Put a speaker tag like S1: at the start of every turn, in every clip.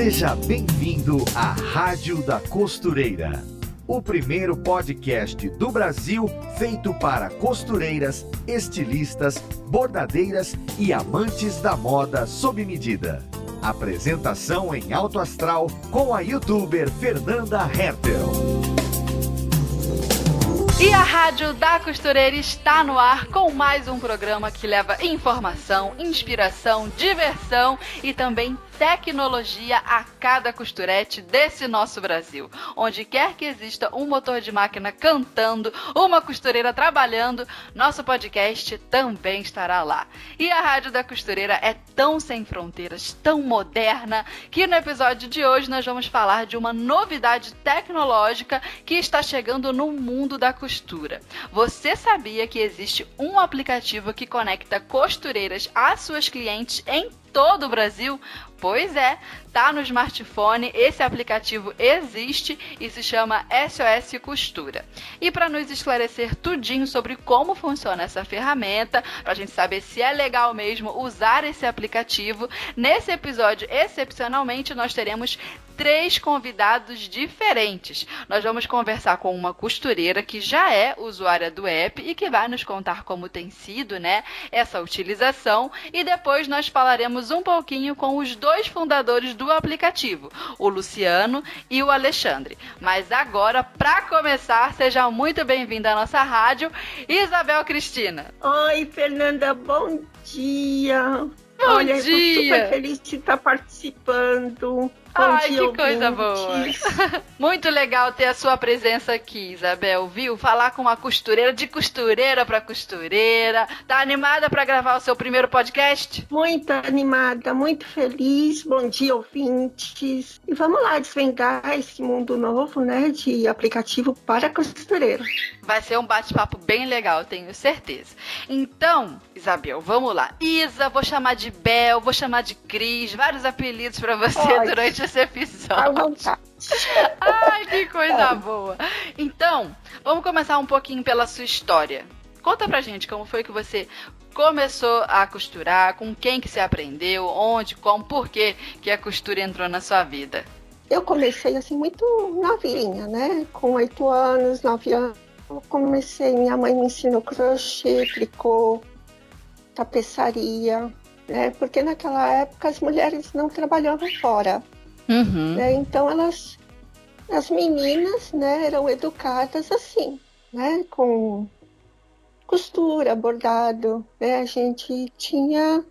S1: Seja bem-vindo à Rádio da Costureira, o primeiro podcast do Brasil feito para costureiras, estilistas, bordadeiras e amantes da moda sob medida. Apresentação em alto astral com a youtuber Fernanda Hertel.
S2: E a Rádio da Costureira está no ar com mais um programa que leva informação, inspiração, diversão e também tecnologia a cada costurete desse nosso Brasil. Onde quer que exista um motor de máquina cantando, uma costureira trabalhando, nosso podcast também estará lá. E a Rádio da Costureira é tão sem fronteiras, tão moderna, que no episódio de hoje nós vamos falar de uma novidade tecnológica que está chegando no mundo da costura. Você sabia que existe um aplicativo que conecta costureiras às suas clientes em todo o Brasil? Pois é, tá no smartphone, esse aplicativo existe e se chama SOS Costura. E para nos esclarecer tudinho sobre como funciona essa ferramenta, para a gente saber se é legal mesmo usar esse aplicativo, nesse episódio, excepcionalmente, nós teremos 3 convidados diferentes. Nós vamos conversar com uma costureira que já é usuária do app e que vai nos contar como tem sido, essa utilização, e depois nós falaremos um pouquinho com os 2 fundadores do aplicativo, o Luciano e o Alexandre. Mas agora, para começar, seja muito bem-vinda à nossa rádio, Isabel Cristina.
S3: Oi, Fernanda, bom dia.
S2: Bom dia.
S3: Eu estou super feliz de estar participando.
S2: Ai, que coisa boa. Muito legal ter a sua presença aqui, Isabel, viu? Falar com uma costureira, de costureira para costureira. Tá animada para gravar o seu primeiro podcast?
S3: Muito animada, muito feliz. Bom dia, ouvintes. E vamos lá desvendar esse mundo novo, de aplicativo para costureira.
S2: Vai ser um bate-papo bem legal, tenho certeza. Então, Isabel, vamos lá. Isa, vou chamar de Bel, vou chamar de Cris, vários apelidos para você durante esse episódio. Ai, que coisa boa. Então, vamos começar um pouquinho pela sua história. Conta pra gente como foi que você começou a costurar, com quem que você aprendeu, onde, como, por que a costura entrou na sua vida.
S3: Eu comecei assim muito novinha, com 8 anos, 9 anos. Eu comecei, minha mãe me ensinou crochê, tricô, tapeçaria, porque naquela época as mulheres não trabalhavam fora.
S2: Uhum.
S3: Então as meninas, eram educadas assim, com costura, bordado, a gente tinha,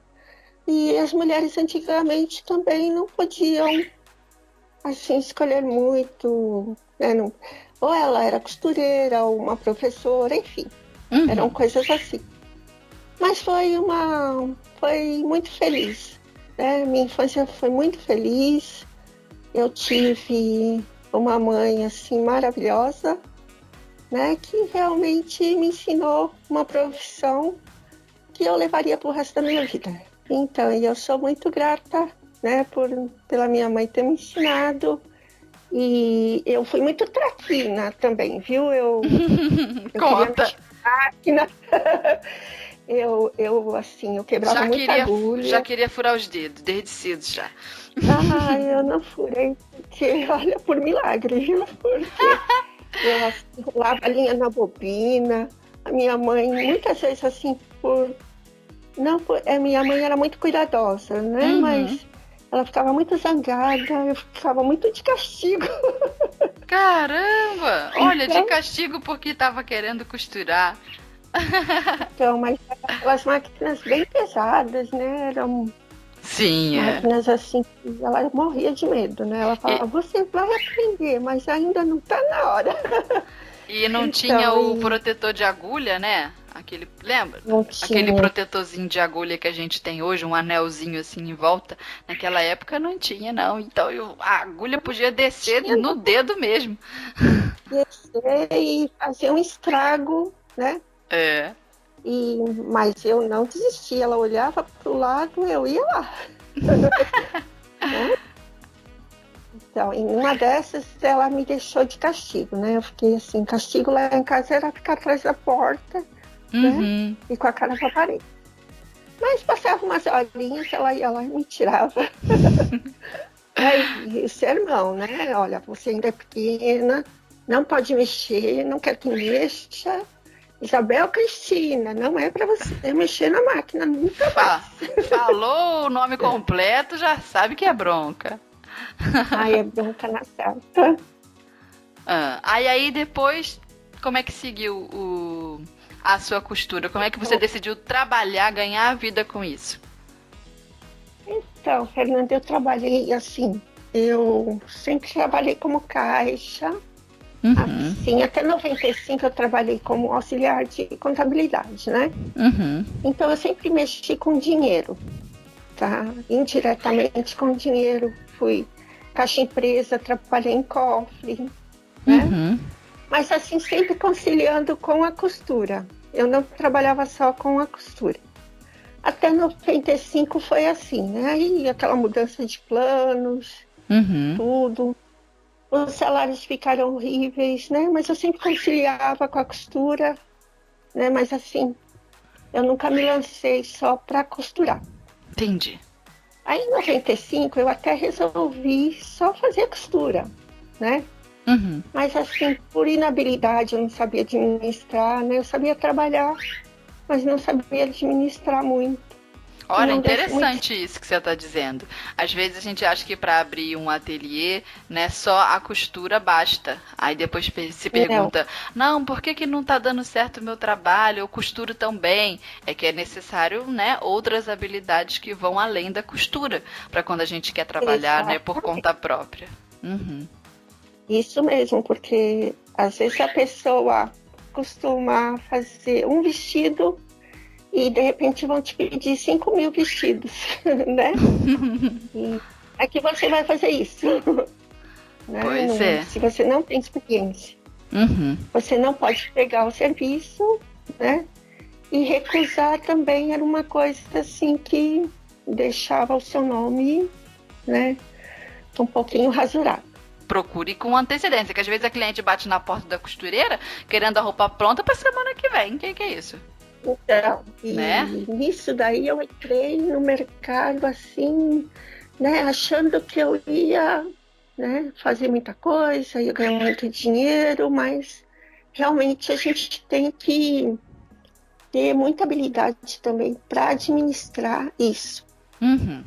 S3: e as mulheres antigamente também não podiam assim escolher muito, ou ela era costureira, ou uma professora, enfim, eram coisas assim. Mas foi muito feliz, minha infância foi muito feliz. Eu tive uma mãe assim maravilhosa, que realmente me ensinou uma profissão que eu levaria para o resto da minha vida. Então, eu sou muito grata, pela minha mãe ter me ensinado. E eu fui muito traquina também, viu? Eu
S2: Conta.
S3: Máquina. Eu quebrava muita agulha.
S2: Já queria furar os dedos, desde cedo já.
S3: Eu não furei, porque, olha, por milagre, viu? Porque eu enrolava a linha na bobina. A minha mãe, muitas vezes, assim, minha mãe era muito cuidadosa, Mas ela ficava muito zangada, eu ficava muito de castigo.
S2: Caramba! Olha, de castigo porque estava querendo costurar.
S3: Então, mas aquelas máquinas bem pesadas, Eram máquinas assim, que ela morria de medo, Ela falava, você vai aprender, mas ainda não está na hora.
S2: E não tinha o protetor de agulha, Aquele, lembra? Aquele protetorzinho de agulha que a gente tem hoje, um anelzinho assim em volta. Naquela época não tinha, não. Então a agulha podia descer no dedo mesmo.
S3: Descer e fazer um estrago,
S2: É.
S3: Mas eu não desisti. Ela olhava para o lado, eu ia lá. Então, em uma dessas, ela me deixou de castigo, Eu fiquei assim, castigo lá em casa era ficar atrás da porta, e com a cara pra parede. Mas, Mas passava umas horinhas, ela ia lá e me tirava. Então, mas ela, elas máquinas bem pesadas, eram coisas assim, que ela morria de medo, ela falava, você vai aprender, mas ainda não está na hora. E não tinha o protetor de agulha, Aí, o sermão, né? Olha, você ainda é pequena, não pode mexer, não quer que mexa. Isabel Cristina, não é para você mexer na máquina nunca mais.
S2: Falou o nome completo, já sabe que é bronca.
S3: Aí é bronca na certa.
S2: Aí depois, como é que seguiu a sua costura? Como é que você decidiu trabalhar, ganhar a vida com isso?
S3: Então, Fernanda, eu trabalhei assim, eu sempre trabalhei como caixa, assim, até 95 eu trabalhei como auxiliar de contabilidade, né? Então eu sempre mexi com dinheiro, tá? Indiretamente com dinheiro, fui caixa empresa, trabalhei em cofre, né? Mas assim, sempre conciliando com a costura. Eu não trabalhava só com a costura. Até 95 foi assim, né? Aí aquela mudança de planos, tudo. Os salários ficaram horríveis, né? Mas eu sempre conciliava com a costura, né? Mas assim, eu nunca me lancei só para costurar.
S2: Entendi.
S3: Aí em 95 eu até resolvi só fazer costura, né? Mas assim, por inabilidade, eu não sabia administrar, né? Eu sabia trabalhar, mas não sabia administrar muito.
S2: Olha, interessante isso que você está dizendo. Às vezes a gente acha que para abrir um ateliê, né, só a costura basta. Aí depois se pergunta, não, por que não está dando certo o meu trabalho? Eu costuro tão bem. É que é necessário, né, outras habilidades que vão além da costura, para quando a gente quer trabalhar, né, por conta própria.
S3: Isso mesmo, porque às vezes a pessoa costuma fazer um vestido e de repente vão te pedir 5.000 vestidos, né? E é que você vai fazer isso. Né?
S2: Pois é.
S3: Se você não tem experiência, você não pode pegar o serviço, né? E recusar também era uma coisa assim que deixava o seu nome, né, um pouquinho rasurado.
S2: Procure com antecedência, que às vezes a cliente bate na porta da costureira querendo a roupa pronta para semana que vem. Que é isso?
S3: Então, e nisso daí eu entrei no mercado assim, né, achando que eu ia, né, fazer muita coisa, ia ganhar muito dinheiro, mas realmente a gente tem que ter muita habilidade também para administrar isso.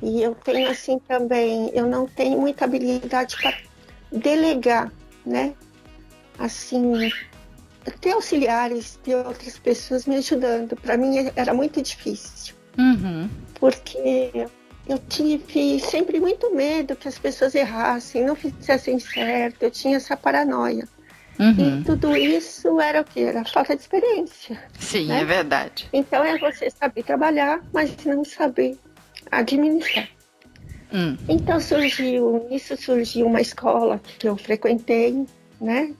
S3: E eu tenho assim também, eu não tenho muita habilidade para delegar, né? Assim, ter auxiliares, ter outras pessoas me ajudando. Para mim era muito difícil. Porque eu tive sempre muito medo que as pessoas errassem, não fizessem certo. Eu tinha essa paranoia. E tudo isso era o quê? Era falta de experiência.
S2: Sim,
S3: né?
S2: É verdade.
S3: Então é você saber trabalhar, mas não saber administrar. Então nisso surgiu uma escola que eu frequentei, né?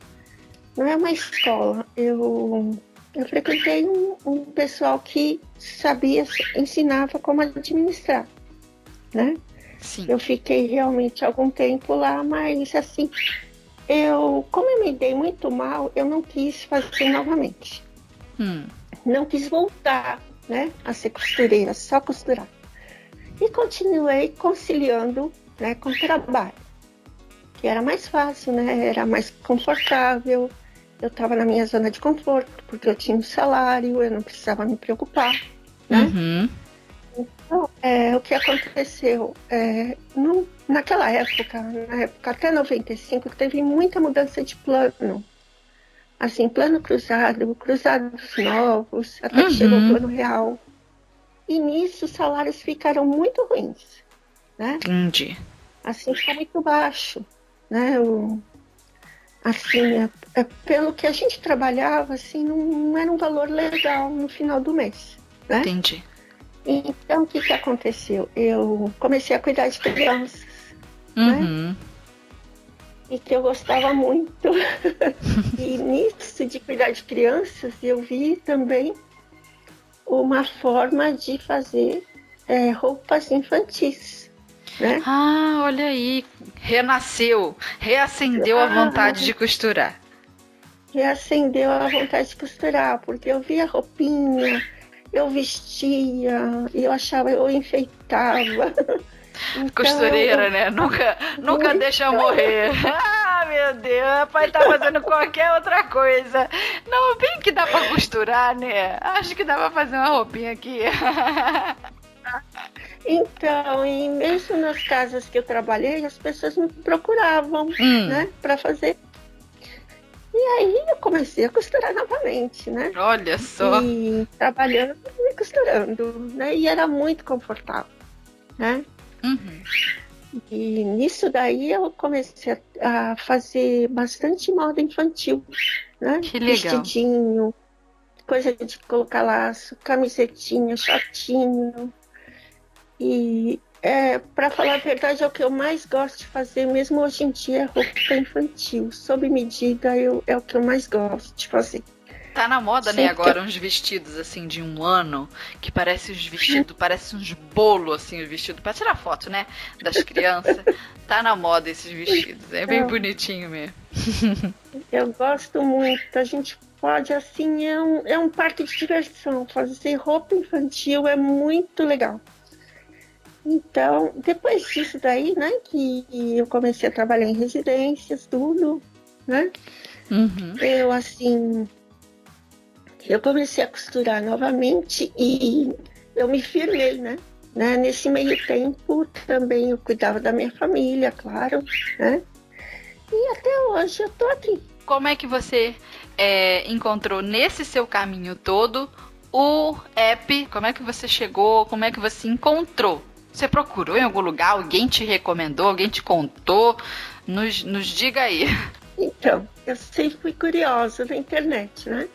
S3: Não é uma escola, eu frequentei um pessoal que sabia, ensinava como administrar, né?
S2: Sim.
S3: Eu fiquei realmente algum tempo lá, mas assim, como eu me dei muito mal, eu não quis fazer novamente. Não quis voltar, né, a ser costureira, só costurar. E continuei conciliando, né, com o trabalho, que era mais fácil, né, era mais confortável. Eu estava na minha zona de conforto, porque eu tinha um salário, eu não precisava me preocupar, né? Então, o que aconteceu? Naquela época, até 95, teve muita mudança de plano. Assim, plano cruzado, cruzados novos, até que chegou o plano real. E nisso os salários ficaram muito ruins, né?
S2: Entendi.
S3: Assim, ficou muito baixo, né? Assim, pelo que a gente trabalhava, assim, não era um valor legal no final do mês, né?
S2: Entendi.
S3: Então, o que aconteceu? Eu comecei a cuidar de crianças, né? E que eu gostava muito. E nisso de cuidar de crianças, eu vi também uma forma de fazer roupas infantis, né?
S2: Ah, olha aí, renasceu, reacendeu a vontade de costurar.
S3: Reacendeu a vontade de costurar, porque eu via roupinha, eu vestia, eu achava, eu enfeitava, Então,
S2: Costureira, né? Nunca deixa morrer. Ah, meu Deus, pode estar fazendo qualquer outra coisa. Não, bem que dá pra costurar, né? Acho que dá pra fazer uma roupinha aqui.
S3: Então, e mesmo nas casas que eu trabalhei, as pessoas me procuravam, né, para fazer. E aí eu comecei a costurar novamente, né?
S2: Olha só.
S3: E trabalhando e costurando, né? E era muito confortável, né?
S2: Uhum.
S3: E nisso daí eu comecei a fazer bastante moda infantil, né?
S2: Que legal.
S3: Vestidinho, coisa de colocar laço, camisetinha, shortinho. E para falar a verdade, é o que eu mais gosto de fazer, mesmo hoje em dia, é roupa infantil. Sob medida é o que eu mais gosto de fazer.
S2: Tá na moda,
S3: Sempre
S2: né, agora uns vestidos assim de 1 ano, que parecem uns vestidos, parecem uns bolos assim, os vestidos, pra tirar foto, né, das crianças. Tá na moda esses vestidos, é bem bonitinho mesmo.
S3: Eu gosto muito, a gente pode, assim, é um parque de diversão. Fazer roupa infantil é muito legal. Então, depois disso daí, né, que eu comecei a trabalhar em residências, tudo, né, eu, assim, eu comecei a costurar novamente e eu me firmei, né? Nesse meio tempo também eu cuidava da minha família, claro, né? E até hoje eu tô aqui.
S2: Como é que você encontrou nesse seu caminho todo o app? Como é que você chegou? Como é que você encontrou? Você procurou em algum lugar? Alguém te recomendou? Alguém te contou? Nos diga aí.
S3: Então, eu sempre fui curiosa na internet, né?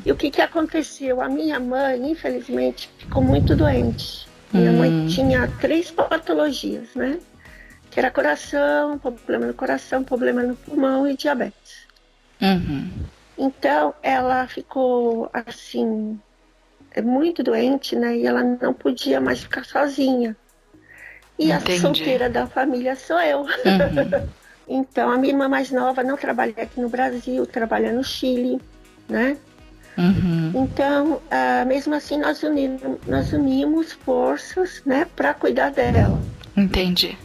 S3: E o que aconteceu? A minha mãe, infelizmente, ficou muito doente. Minha mãe tinha 3 patologias, né? Que era coração, problema no coração, problema no pulmão e diabetes. Então, ela ficou, assim, muito doente, né? E ela não podia mais ficar sozinha. E
S2: Entendi.
S3: a solteira da família sou eu. Então, a minha irmã mais nova não trabalha aqui no Brasil, trabalha no Chile, né? Então, mesmo assim, nós unimos forças, né, para cuidar dela.
S2: Entendi.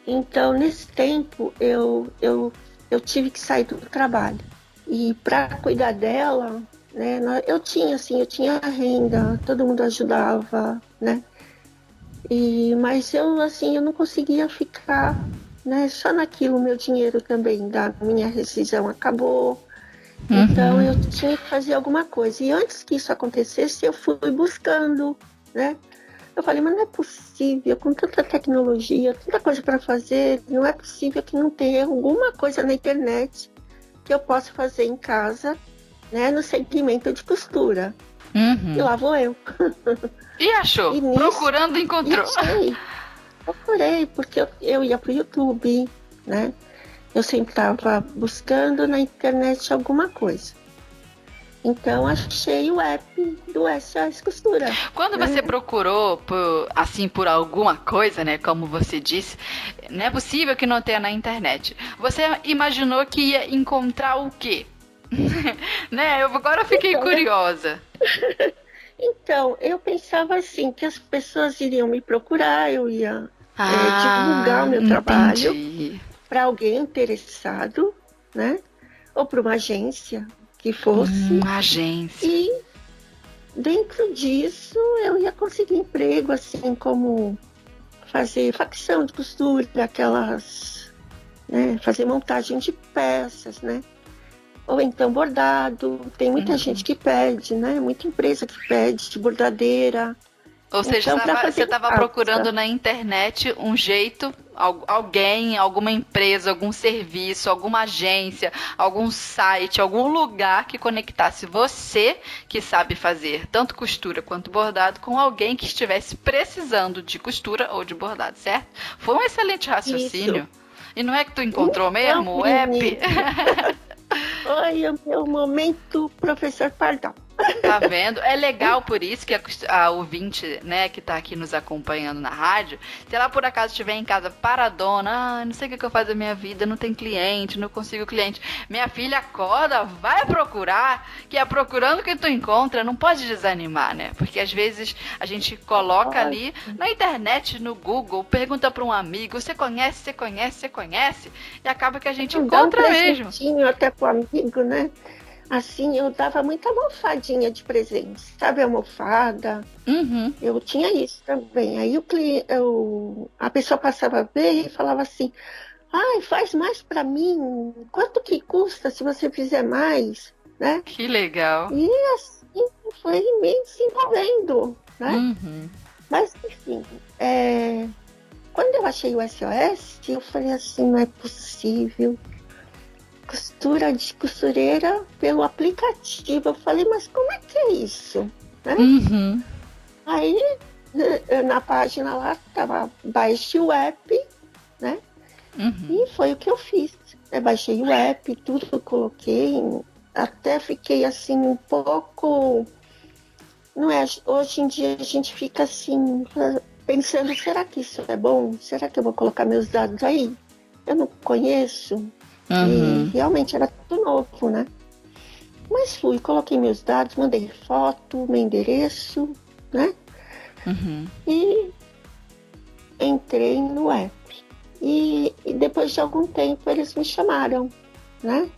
S3: Então, nesse tempo, eu tive que sair do trabalho. E para cuidar dela, né, eu tinha renda, todo mundo ajudava, né? Mas eu não conseguia ficar, né, só naquilo. Meu dinheiro também da minha rescisão acabou. Então eu tinha que fazer alguma coisa. E antes que isso acontecesse, eu fui buscando, né? Eu falei, mas não é possível, com tanta tecnologia, tanta coisa para fazer, não é possível que não tenha alguma coisa na internet que eu possa fazer em casa, né, no segmento de costura. E lá vou eu.
S2: E achou?
S3: E nisso,
S2: procurando, encontrou.
S3: Procurei, porque eu ia pro YouTube, né? Eu sempre estava buscando na internet alguma coisa. Então, achei o app do SOS Costura.
S2: Quando você procurou por alguma coisa, né, como você disse, não é possível que não tenha na internet. Você imaginou que ia encontrar o quê? Né? Agora eu fiquei curiosa.
S3: Então, eu pensava assim, que as pessoas iriam me procurar, eu ia divulgar o meu trabalho para alguém interessado, né? Ou para uma agência que fosse.
S2: Uma agência.
S3: E dentro disso eu ia conseguir emprego, assim, como fazer facção de costura, aquelas, né? Fazer montagem de peças, né? Ou então bordado. Tem muita gente que pede, né? Muita empresa que pede de bordadeira.
S2: Ou seja,
S3: então,
S2: você estava procurando na internet um jeito, alguém, alguma empresa, algum serviço, alguma agência, algum site, algum lugar que conectasse você, que sabe fazer tanto costura quanto bordado, com alguém que estivesse precisando de costura ou de bordado, certo? Foi um excelente raciocínio. Isso. E não é que tu encontrou mesmo o app?
S3: Foi o meu momento, professor Pardal.
S2: Tá vendo? É legal por isso que a ouvinte, né, que tá aqui nos acompanhando na rádio, se ela por acaso estiver em casa paradona, não sei o que eu faço da minha vida, não tem cliente, não consigo cliente. Minha filha acorda, vai procurar, que é procurando que tu encontra, não pode desanimar, né? Porque às vezes a gente coloca ali na internet, no Google, pergunta pra um amigo, você conhece, você conhece, você conhece? E acaba que a gente encontra mesmo.
S3: Até pro amigo, né? Assim, eu dava muita almofadinha de presente, sabe? Almofada.
S2: Uhum.
S3: Eu tinha isso também. Aí a pessoa passava a ver e falava assim, ai, faz mais para mim. Quanto que custa se você fizer mais, né?
S2: Que legal.
S3: E assim foi me desenvolvendo, né?
S2: Uhum.
S3: Mas, enfim, quando eu achei o SOS, eu falei assim, não é possível. Costura de costureira pelo aplicativo. Eu falei, mas como é que é isso? Né?
S2: Uhum.
S3: Aí, na página lá, tava, baixe o app, né?
S2: Uhum.
S3: E foi o que eu fiz. Eu baixei o app, tudo que eu coloquei. Até fiquei, assim, um pouco... Não é? Hoje em dia a gente fica, assim, pensando, será que isso é bom? Será que eu vou colocar meus dados aí? Eu não conheço. E realmente era tudo novo, né? Mas fui, coloquei meus dados, mandei foto, meu endereço, né?
S2: Uhum.
S3: E entrei no app. E depois de algum tempo eles me chamaram, né?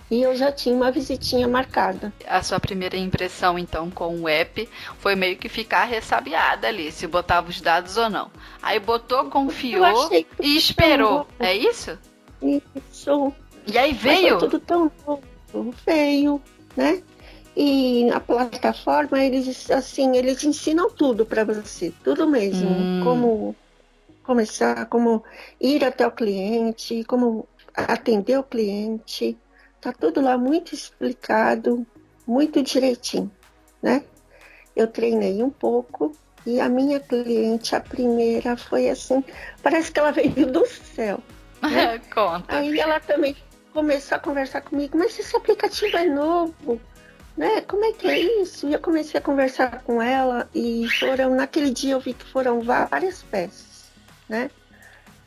S3: E eu já tinha uma visitinha marcada.
S2: A sua primeira impressão, então, com o app foi meio que ficar ressabiada ali, se botava os dados ou não. Aí botou, confiou e esperou. É isso?
S3: Isso.
S2: E aí veio?
S3: Mas foi tudo tão novo, veio, né? E a plataforma, eles ensinam tudo para você, tudo mesmo. Como começar, como ir até o cliente, como atender o cliente. Tá tudo lá muito explicado, muito direitinho, né? Eu treinei um pouco e a minha cliente, a primeira, foi assim, parece que ela veio do céu. Né?
S2: Conta.
S3: Aí ela também começou a conversar comigo, mas esse aplicativo é novo, né? Como é que é isso? E eu comecei a conversar com ela e naquele dia eu vi que foram várias peças, né?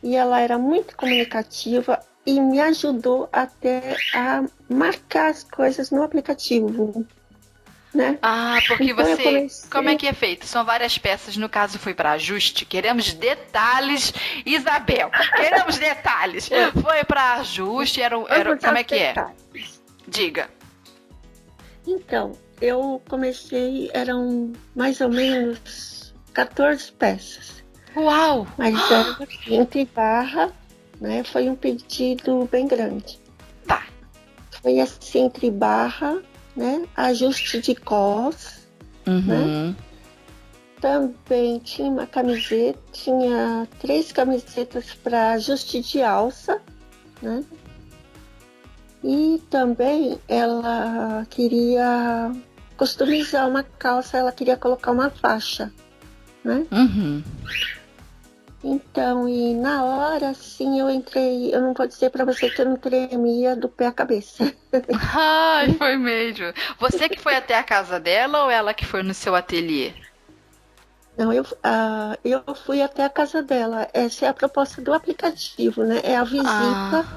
S3: E ela era muito comunicativa e me ajudou até a marcar as coisas no aplicativo, né?
S2: Ah, porque
S3: então
S2: você... Como é que é feito? São várias peças, no caso foi para ajuste. Queremos detalhes, Isabel. Queremos detalhes. Foi para ajuste, como é que é? Diga.
S3: Então, eu comecei, eram mais ou menos 14 peças.
S2: Uau!
S3: Mas era entre barra, né? Foi um pedido bem grande.
S2: Tá.
S3: Foi assim, entre barra, né? Ajuste de cós, né? Também tinha uma camiseta, tinha 3 camisetas para ajuste de alça, né? E também ela queria customizar uma calça, ela queria colocar uma faixa, né? Então, e na hora, assim, eu entrei, eu não vou dizer para você que eu não tremia do pé à cabeça.
S2: Ai, foi mesmo. Você que foi até a casa dela ou ela que foi no seu ateliê?
S3: Não, eu fui até a casa dela. Essa é a proposta do aplicativo, né? É a visita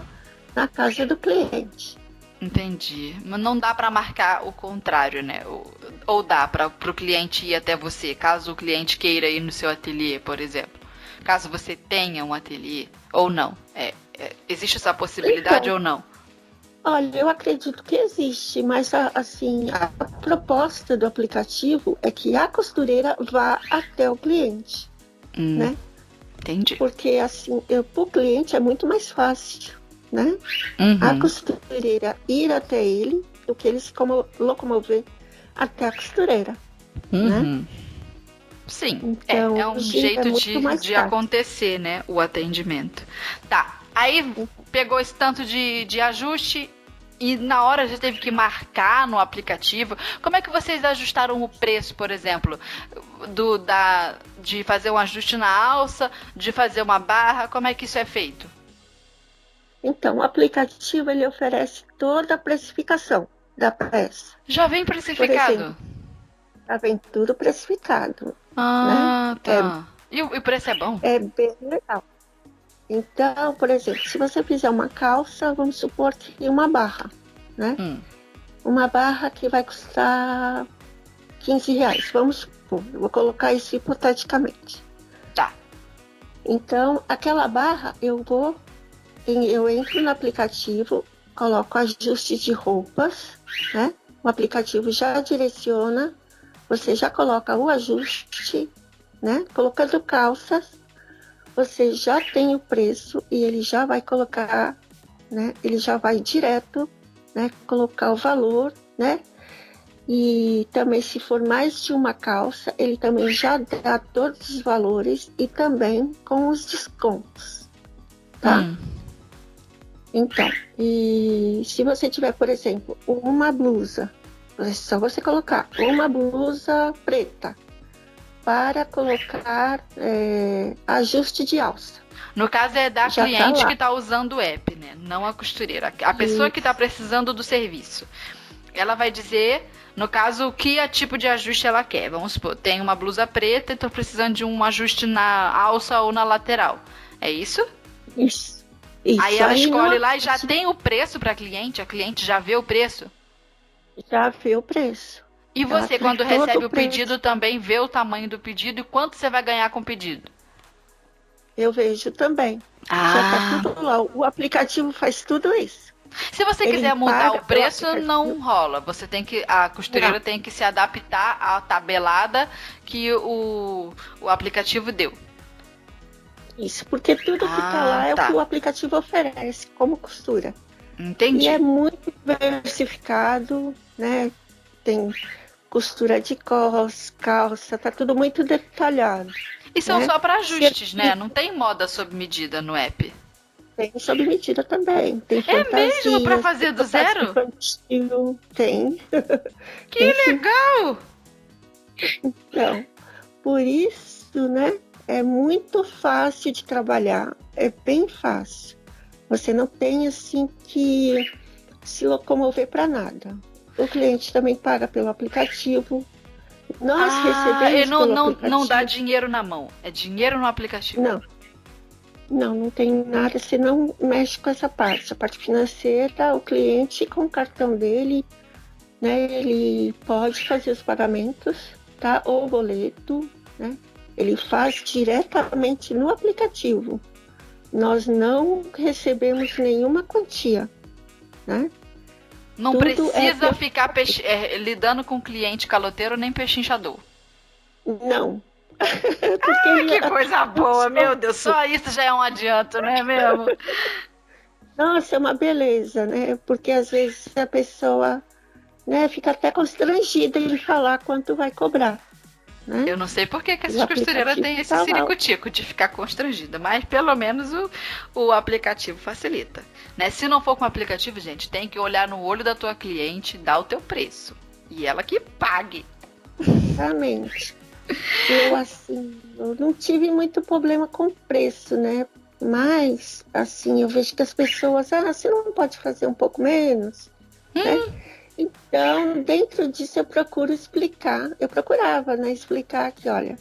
S3: na casa do cliente.
S2: Entendi. Mas não dá para marcar o contrário, né? Ou dá para o cliente ir até você, caso o cliente queira ir no seu ateliê, por exemplo. Caso você tenha um ateliê, ou não. Existe essa possibilidade ou não?
S3: Olha, eu acredito que existe, mas assim, a proposta do aplicativo é que a costureira vá até o cliente, né?
S2: Entendi.
S3: Porque assim, para o cliente é muito mais fácil, né? A costureira ir até ele do que ele se locomover até a costureira, né?
S2: Sim,
S3: então,
S2: é um jeito de acontecer, né? O atendimento. Tá, aí pegou esse tanto de ajuste e na hora já teve que marcar no aplicativo. Como é que vocês ajustaram o preço, por exemplo, de fazer um ajuste na alça, de fazer uma barra? Como é que isso é feito?
S3: Então, o aplicativo ele oferece toda a precificação, da peça.
S2: Já vem
S3: Por
S2: precificado?
S3: exemplo, já vem tudo precificado.
S2: Ah,
S3: né?
S2: tá. E o preço é bom?
S3: É bem legal. Então, por exemplo, se você fizer uma calça, vamos supor que uma barra, né? Uma barra que vai custar R$15. Vamos supor, eu vou colocar isso hipoteticamente.
S2: Tá.
S3: Então, aquela barra, eu entro no aplicativo, coloco ajustes de roupas, né? O aplicativo já direciona, você já coloca o ajuste, né? Colocando calças, você já tem o preço e ele já vai colocar, né? Ele já vai direto, né? Colocar o valor, né? E também, se for mais de uma calça, ele também já dá todos os valores e também com os descontos, tá? Então, e se você tiver, por exemplo, uma blusa, é só você colocar uma blusa preta para colocar ajuste de alça.
S2: No caso é da
S3: Já
S2: cliente
S3: tá
S2: que está usando o app, né? Não a costureira. A pessoa que está precisando do serviço. Ela vai dizer, no caso, que tipo de ajuste ela quer. Vamos supor, tem uma blusa preta e estou precisando de um ajuste na alça ou na lateral. É isso?
S3: Isso.
S2: Aí ela escolhe lá e já tem o preço para a cliente já vê o preço?
S3: Já vê o preço.
S2: E você, quando recebe o pedido, também vê o tamanho do pedido e quanto você vai ganhar com o pedido?
S3: Eu vejo também. Já tá tudo lá. O aplicativo faz tudo isso.
S2: Se você quiser mudar o preço, não rola. A costureira tem que se adaptar à tabelada que o aplicativo deu.
S3: Isso, porque tudo que tá lá é o que o aplicativo oferece como costura.
S2: Entendi.
S3: E é muito diversificado, né? Tem costura de cos, calça, tá tudo muito detalhado.
S2: E são só para ajustes, né? Não tem moda sob medida no app.
S3: Tem sob medida também. Tem fantasias,
S2: mesmo? Para fazer do zero?
S3: Infantil, tem.
S2: Que legal!
S3: Então, por isso, né? É muito fácil de trabalhar. É bem fácil. Você não tem, assim, que se locomover para nada. O cliente também paga pelo aplicativo. Nós recebemos pelo aplicativo.
S2: Não dá dinheiro na mão. É dinheiro no aplicativo.
S3: Não tem nada. Você não mexe com essa parte. A parte financeira, o cliente, com o cartão dele, né? Ele pode fazer os pagamentos, tá? Ou boleto, né? Ele faz diretamente no aplicativo. Nós não recebemos nenhuma quantia, né?
S2: Não precisa ficar lidando com cliente caloteiro nem pechinchador.
S3: Não.
S2: Que coisa boa, meu Deus. Só isso já é um adianto, não é mesmo?
S3: Nossa, é uma beleza, né? Porque às vezes a pessoa, né, fica até constrangida em falar quanto vai cobrar. Né?
S2: Eu não sei por que essas costureiras têm esse ciricutico de ficar constrangida, mas pelo menos o aplicativo facilita. Né? Se não for com o aplicativo, gente, tem que olhar no olho da tua cliente e dar o teu preço. E ela que pague.
S3: Exatamente. Eu não tive muito problema com o preço, né? Mas, assim, eu vejo que as pessoas, você não pode fazer um pouco menos? Né? Então, dentro disso eu procuro explicar, eu procurava, né, explicar que, olha,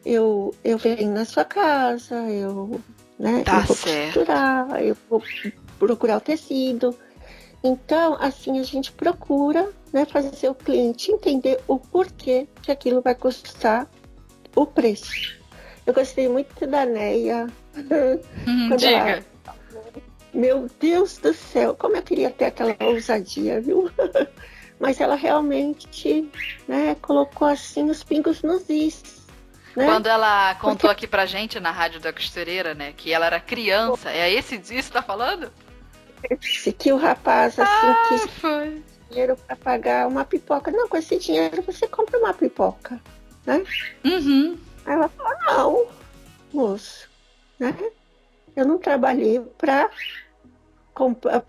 S3: eu venho na sua casa, eu vou costurar, eu vou procurar o tecido. Então, assim, a gente procura, né, fazer o cliente entender o porquê que aquilo vai custar o preço. Eu gostei muito da Neia.
S2: Diga.
S3: Meu Deus do céu, como eu queria ter aquela ousadia, viu? Mas ela realmente, né, colocou assim os pingos nos is. Né?
S2: Quando ela contou aqui pra gente na Rádio da Costureira, né, que ela era criança, é isso que você tá falando?
S3: Que o rapaz, assim, quis dinheiro pra pagar uma pipoca. Não, com esse dinheiro você compra uma pipoca, né?
S2: Uhum.
S3: Aí ela falou, não, moço, né? Eu não trabalhei pra...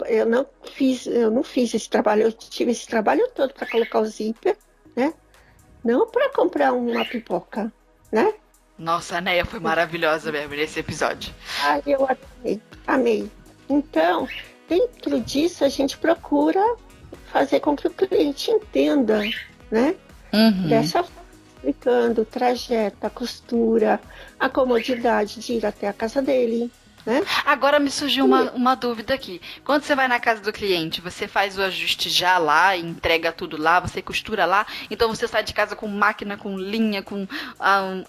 S3: Eu não fiz esse trabalho, eu tive esse trabalho todo para colocar o zíper, né? Não para comprar uma pipoca, né?
S2: Nossa, a Neia foi maravilhosa mesmo nesse episódio.
S3: Ai, eu amei. Então, dentro disso a gente procura fazer com que o cliente entenda, né? Dessa forma, explicando o trajeto, a costura, a comodidade de ir até a casa dele, né?
S2: Agora me surgiu uma dúvida aqui. Quando você vai na casa do cliente, você faz o ajuste já lá, entrega tudo lá, você costura lá, então você sai de casa com máquina, com linha, com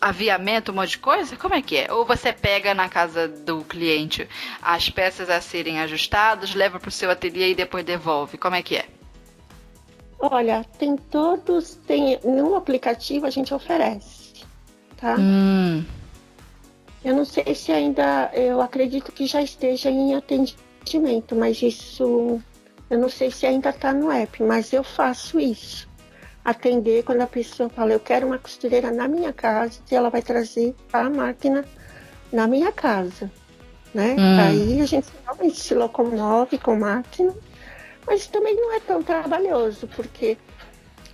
S2: aviamento, um monte de coisa? Como é que é? Ou você pega na casa do cliente as peças a serem ajustadas, leva para o seu ateliê e depois devolve? Como é que é?
S3: Olha, no aplicativo a gente oferece, tá? Eu não sei se ainda, eu acredito que já esteja em atendimento, mas isso, eu não sei se ainda está no app, mas eu faço isso. Atender quando a pessoa fala, eu quero uma costureira na minha casa, e ela vai trazer a máquina na minha casa, né? Aí a gente realmente se locomove com máquina, mas também não é tão trabalhoso, porque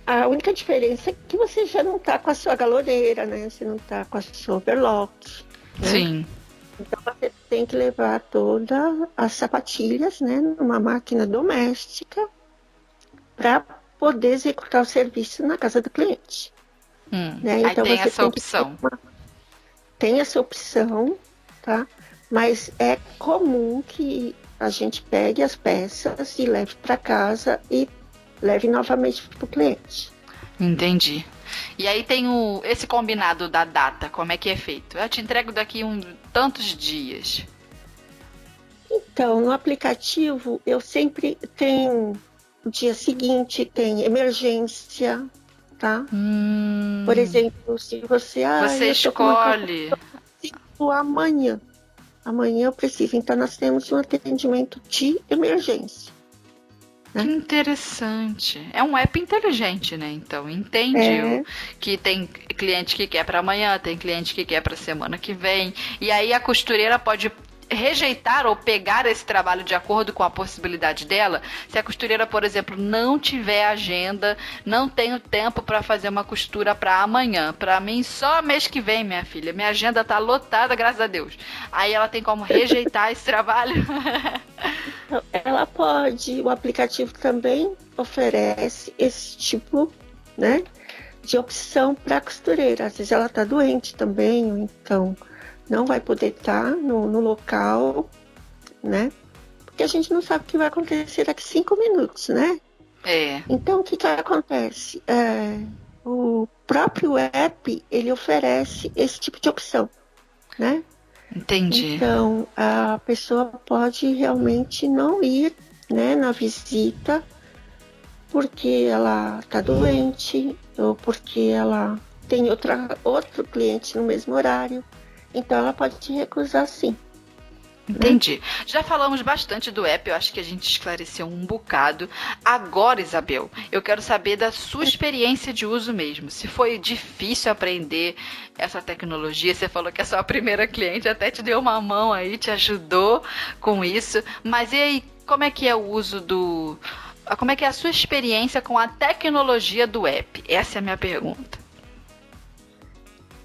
S3: a única diferença é que você já não está com a sua galoneira, né? Você não está com a sua overlock. Né?
S2: Sim.
S3: Então você tem que levar todas as sapatilhas, né, numa máquina doméstica para poder executar o serviço na casa do cliente. Né?
S2: Aí
S3: Então
S2: tem
S3: você
S2: essa
S3: tem
S2: opção.
S3: Tem essa opção, tá? Mas é comum que a gente pegue as peças e leve para casa e leve novamente para o cliente.
S2: Entendi. E aí tem esse combinado da data, como é que é feito? Eu te entrego daqui tantos dias.
S3: Então, no aplicativo, eu sempre tenho o dia seguinte, tem emergência, tá? Por exemplo, se você...
S2: Você
S3: eu tô com uma
S2: escolhe.
S3: amanhã. Amanhã eu preciso. Então, nós temos um atendimento de emergência.
S2: Que interessante. É um app inteligente, né? Então, entende que tem cliente que quer para amanhã, tem cliente que quer para semana que vem. E aí a costureira pode rejeitar ou pegar esse trabalho de acordo com a possibilidade dela. Se a costureira, por exemplo, não tiver agenda, não tenho tempo para fazer uma costura para amanhã. Para mim, só mês que vem, minha filha. Minha agenda tá lotada, graças a Deus. Aí ela tem como rejeitar esse trabalho.
S3: Ela pode, o aplicativo também oferece esse tipo, né, de opção para a costureira. Às vezes ela está doente também, ou então não vai poder estar no local, né? Porque a gente não sabe o que vai acontecer daqui 5 minutos, né? Então, o que acontece? O próprio app, ele oferece esse tipo de opção, né?
S2: Entendi.
S3: Então, a pessoa pode realmente não ir, né, na visita porque ela está doente ou porque ela tem outro cliente no mesmo horário. Então, ela pode te recusar, sim.
S2: Entendi. Né? Já falamos bastante do app, eu acho que a gente esclareceu um bocado. Agora, Isabel, eu quero saber da sua experiência de uso mesmo. Se foi difícil aprender essa tecnologia, você falou que a sua primeira cliente até te deu uma mão aí, te ajudou com isso. Mas e aí, como é que é o uso como é que é a sua experiência com a tecnologia do app? Essa é a minha pergunta.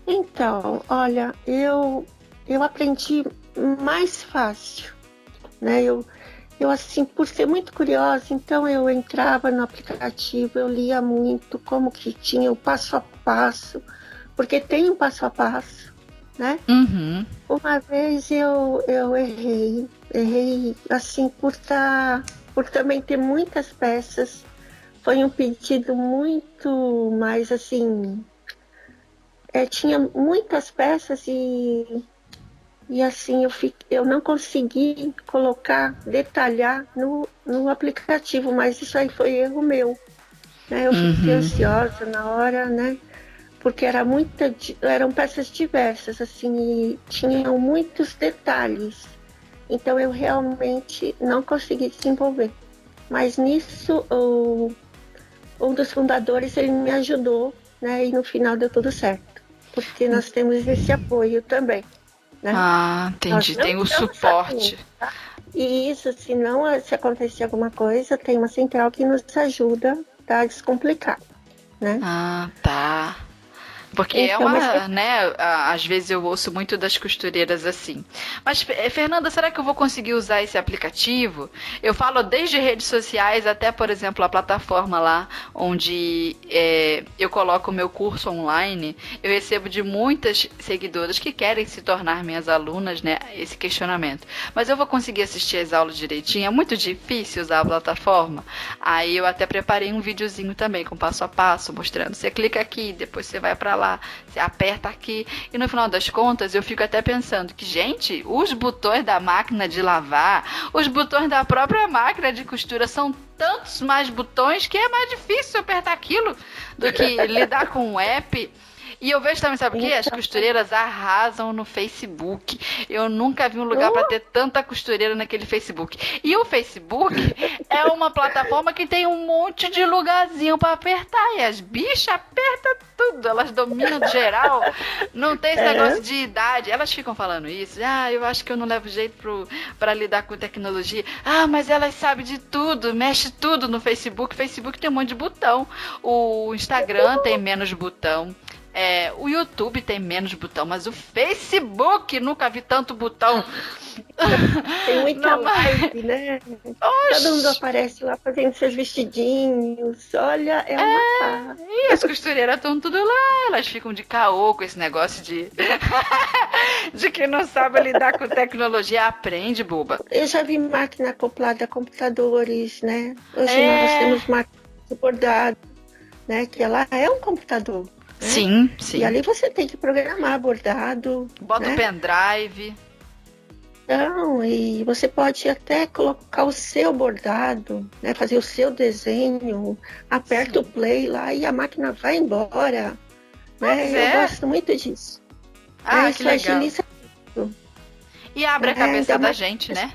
S3: Então, olha, eu aprendi mais fácil, né? Eu assim, por ser muito curiosa, então eu entrava no aplicativo, eu lia muito como que tinha o passo a passo, porque tem um passo a passo, né? Uma vez eu errei assim, por também ter muitas peças, foi um pedido muito mais assim, tinha muitas peças e assim, eu não consegui detalhar no aplicativo, mas isso aí foi erro meu. Né? Eu fiquei ansiosa na hora, né? Porque eram peças diversas, assim, e tinham muitos detalhes. Então eu realmente não consegui desenvolver. Mas nisso, um dos fundadores, ele me ajudou, né? E no final deu tudo certo. Porque nós temos esse apoio também. Né?
S2: Entendi. Tem o suporte.
S3: Assim, tá? E isso, se acontecer alguma coisa, tem uma central que nos ajuda a descomplicar, né?
S2: Tá. Porque
S3: Então,
S2: né, às vezes eu ouço muito das costureiras assim. Mas, Fernanda, será que eu vou conseguir usar esse aplicativo? Eu falo desde redes sociais até, por exemplo, a plataforma lá, onde eu coloco o meu curso online. Eu recebo de muitas seguidoras que querem se tornar minhas alunas, né, esse questionamento. Mas eu vou conseguir assistir as aulas direitinho? É muito difícil usar a plataforma? Aí eu até preparei um videozinho também, com passo a passo, mostrando. Você clica aqui, depois você vai pra lá, você aperta aqui, e no final das contas eu fico até pensando que, gente, os botões da máquina de lavar, os botões da própria máquina de costura são tantos mais botões que é mais difícil apertar aquilo do que lidar com um app. E eu vejo também, sabe o quê? As costureiras arrasam no Facebook. Eu nunca vi um lugar para ter tanta costureira naquele Facebook. E o Facebook é uma plataforma que tem um monte de lugarzinho para apertar. E as bichas apertam tudo. Elas dominam geral. Não tem esse negócio de idade. Elas ficam falando isso. Ah, eu acho que eu não levo jeito para lidar com tecnologia. Ah, mas elas sabem de tudo. Mexe tudo no Facebook. Facebook tem um monte de botão. O Instagram tem menos botão. O YouTube tem menos botão, mas o Facebook nunca vi tanto botão.
S3: Tem muita live, né?
S2: Oxi.
S3: Todo mundo aparece lá fazendo seus vestidinhos. Olha, é uma farra.
S2: E as costureiras estão tudo lá. Elas ficam de caô com esse negócio de que não sabe lidar com tecnologia. Aprende, boba.
S3: Eu já vi máquina acoplada a computadores, né? Hoje nós temos máquina de bordado, né? Que ela é um computador. Né?
S2: Sim, sim.
S3: E ali você tem que programar bordado.
S2: Bota
S3: né?
S2: o pendrive.
S3: Então, e você pode até colocar o seu bordado, né? Fazer o seu desenho, aperta o play lá e a máquina vai embora. Né? Eu gosto muito disso.
S2: Ah, que legal.
S3: Agiliza tudo.
S2: E abre a cabeça da gente, né?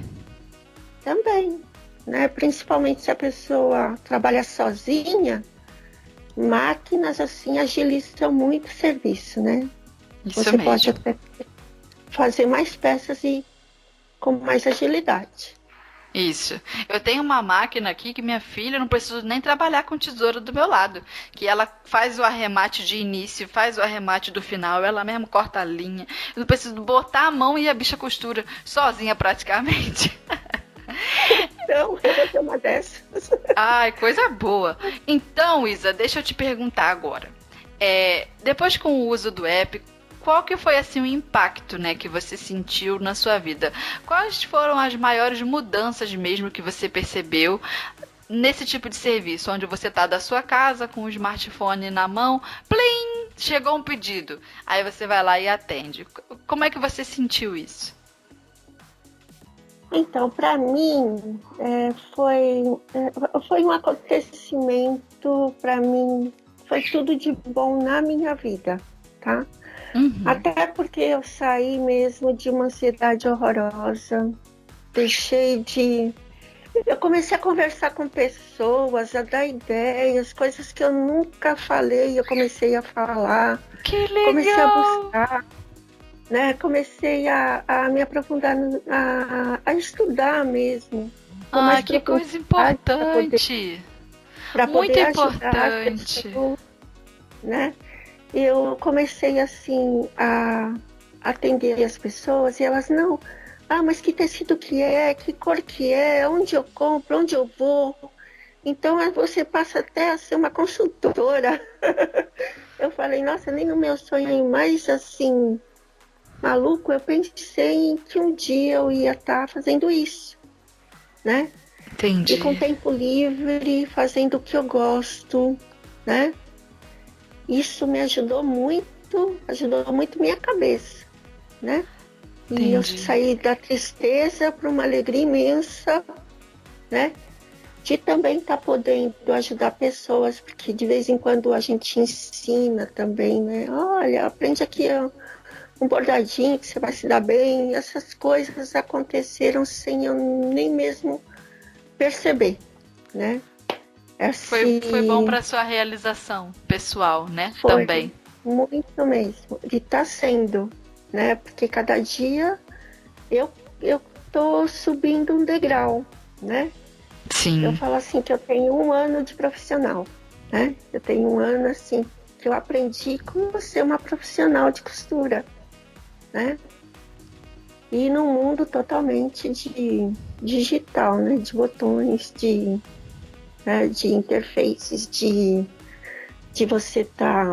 S3: Também. Né? Principalmente se a pessoa trabalha sozinha, máquinas assim agilizam muito o serviço, né?
S2: Isso
S3: você
S2: mesmo.
S3: Pode até fazer mais peças e com mais agilidade.
S2: Isso. Eu tenho uma máquina aqui que minha filha não precisa nem trabalhar com tesoura do meu lado. Que ela faz o arremate de início, faz o arremate do final, ela mesmo corta a linha. Eu não preciso botar a mão e a bicha costura sozinha praticamente.
S3: Então, eu vou ter uma dessas.
S2: Ai, coisa boa. Então, Isa, deixa eu te perguntar agora. Depois com o uso do app, qual que foi assim o impacto, né, que você sentiu na sua vida? Quais foram as maiores mudanças mesmo que você percebeu nesse tipo de serviço, onde você tá da sua casa com o smartphone na mão, plim, chegou um pedido, aí você vai lá e atende. Como é que você sentiu isso?
S3: Então, para mim, foi um acontecimento, para mim, foi tudo de bom na minha vida, tá?
S2: Uhum.
S3: Até porque eu saí mesmo de uma ansiedade horrorosa, eu comecei a conversar com pessoas, a dar ideias, coisas que eu nunca falei, eu comecei a falar.
S2: Que legal!
S3: Comecei a buscar, né? Comecei a me aprofundar, a estudar mesmo.
S2: Ah, que coisa importante!
S3: Para
S2: muito
S3: poder
S2: importante!
S3: Pessoas, né? Eu comecei assim a atender as pessoas e elas não... Ah, mas que tecido que é? Que cor que é? Onde eu compro? Onde eu vou? Então você passa até a ser uma consultora. Eu falei, nossa, nem no meu sonho mais assim, maluco, eu pensei que um dia eu ia estar fazendo isso, né?
S2: Entendi.
S3: E com tempo livre, fazendo o que eu gosto, né? Isso me ajudou muito minha cabeça, né?
S2: Entendi.
S3: E eu saí da tristeza para uma alegria imensa, né? De também estar podendo ajudar pessoas, porque de vez em quando a gente ensina também, né? Olha, aprende aqui um bordadinho que você vai se dar bem. Essas coisas aconteceram sem eu nem mesmo perceber, né?
S2: Foi bom para sua realização pessoal, né?
S3: Foi
S2: também.
S3: Muito mesmo. De estar sendo, né? Porque cada dia eu tô subindo um degrau, né?
S2: Sim.
S3: Eu falo assim que eu tenho 1 ano de profissional, né? Eu tenho 1 ano assim. que eu aprendi como ser uma profissional de costura, né? E num mundo totalmente digital, né? De botões, de interfaces, de você estar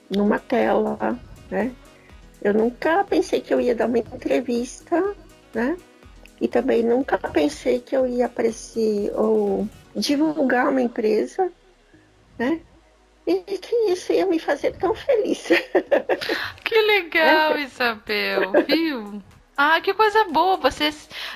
S3: numa tela, né? Eu nunca pensei que eu ia dar uma entrevista, né? E também nunca pensei que eu ia aparecer ou divulgar uma empresa, né? E que isso ia me fazer tão feliz.
S2: Que legal, Isabel, viu? Ah, que coisa boa! Você,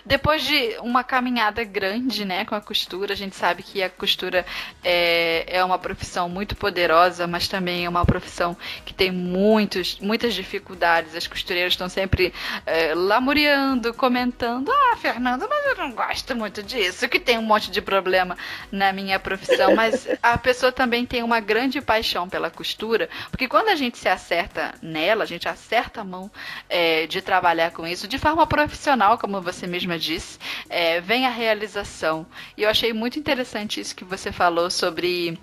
S2: depois de uma caminhada grande, né, com a costura, a gente sabe que a costura é uma profissão muito poderosa, mas também é uma profissão que tem muitas dificuldades. As costureiras estão sempre lamuriando, comentando: ah, Fernanda, mas eu não gosto muito disso, que tem um monte de problema na minha profissão. Mas a pessoa também tem uma grande paixão pela costura, porque quando a gente se acerta nela, a gente acerta a mão de trabalhar com isso de forma profissional, como você mesma disse, vem a realização. E eu achei muito interessante isso que você falou sobre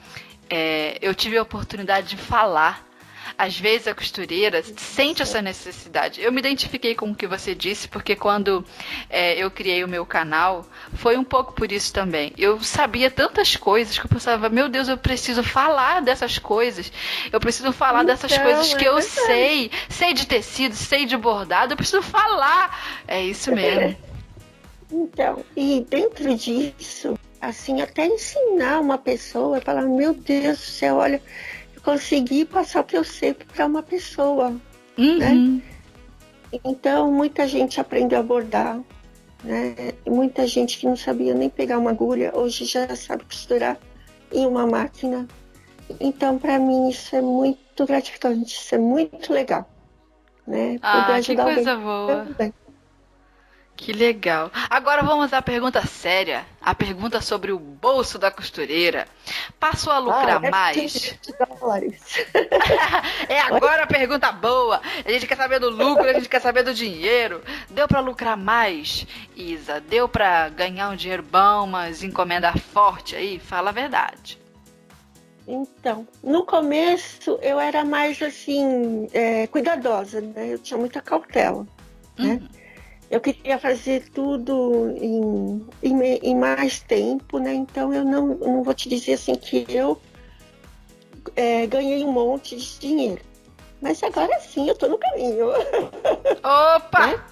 S2: eu tive a oportunidade de falar. Às vezes a costureira sente essa necessidade. Eu me identifiquei com o que você disse, porque quando eu criei o meu canal, foi um pouco por isso também. Eu sabia tantas coisas que eu pensava, meu Deus, eu preciso falar dessas coisas. Eu preciso falar dessas coisas que eu sei. Sei de tecido, sei de bordado, eu preciso falar. É isso mesmo.
S3: Então, e dentro disso, assim, até ensinar uma pessoa, falar, meu Deus do céu, olha, eu consegui passar o que eu sei para uma pessoa, né? Então, muita gente aprendeu a bordar, né? E muita gente que não sabia nem pegar uma agulha, hoje já sabe costurar em uma máquina. Então, para mim, isso é muito gratificante, isso é muito legal, né? Poder
S2: Que
S3: ajudar alguém
S2: coisa boa.
S3: também.
S2: Que legal. Agora vamos à pergunta séria. A pergunta sobre o bolso da costureira. Passou a lucrar mais?
S3: $20.
S2: É agora a pergunta boa. A gente quer saber do lucro, a gente quer saber do dinheiro. Deu pra lucrar mais, Isa? Deu pra ganhar um dinheiro bom, mas encomenda forte aí? Fala a verdade.
S3: Então, no começo eu era mais assim, cuidadosa, né? Eu tinha muita cautela, né? Eu queria fazer tudo em mais tempo, né? Então eu não vou te dizer assim que eu ganhei um monte de dinheiro. Mas agora sim, eu tô no caminho.
S2: Opa!
S3: Né?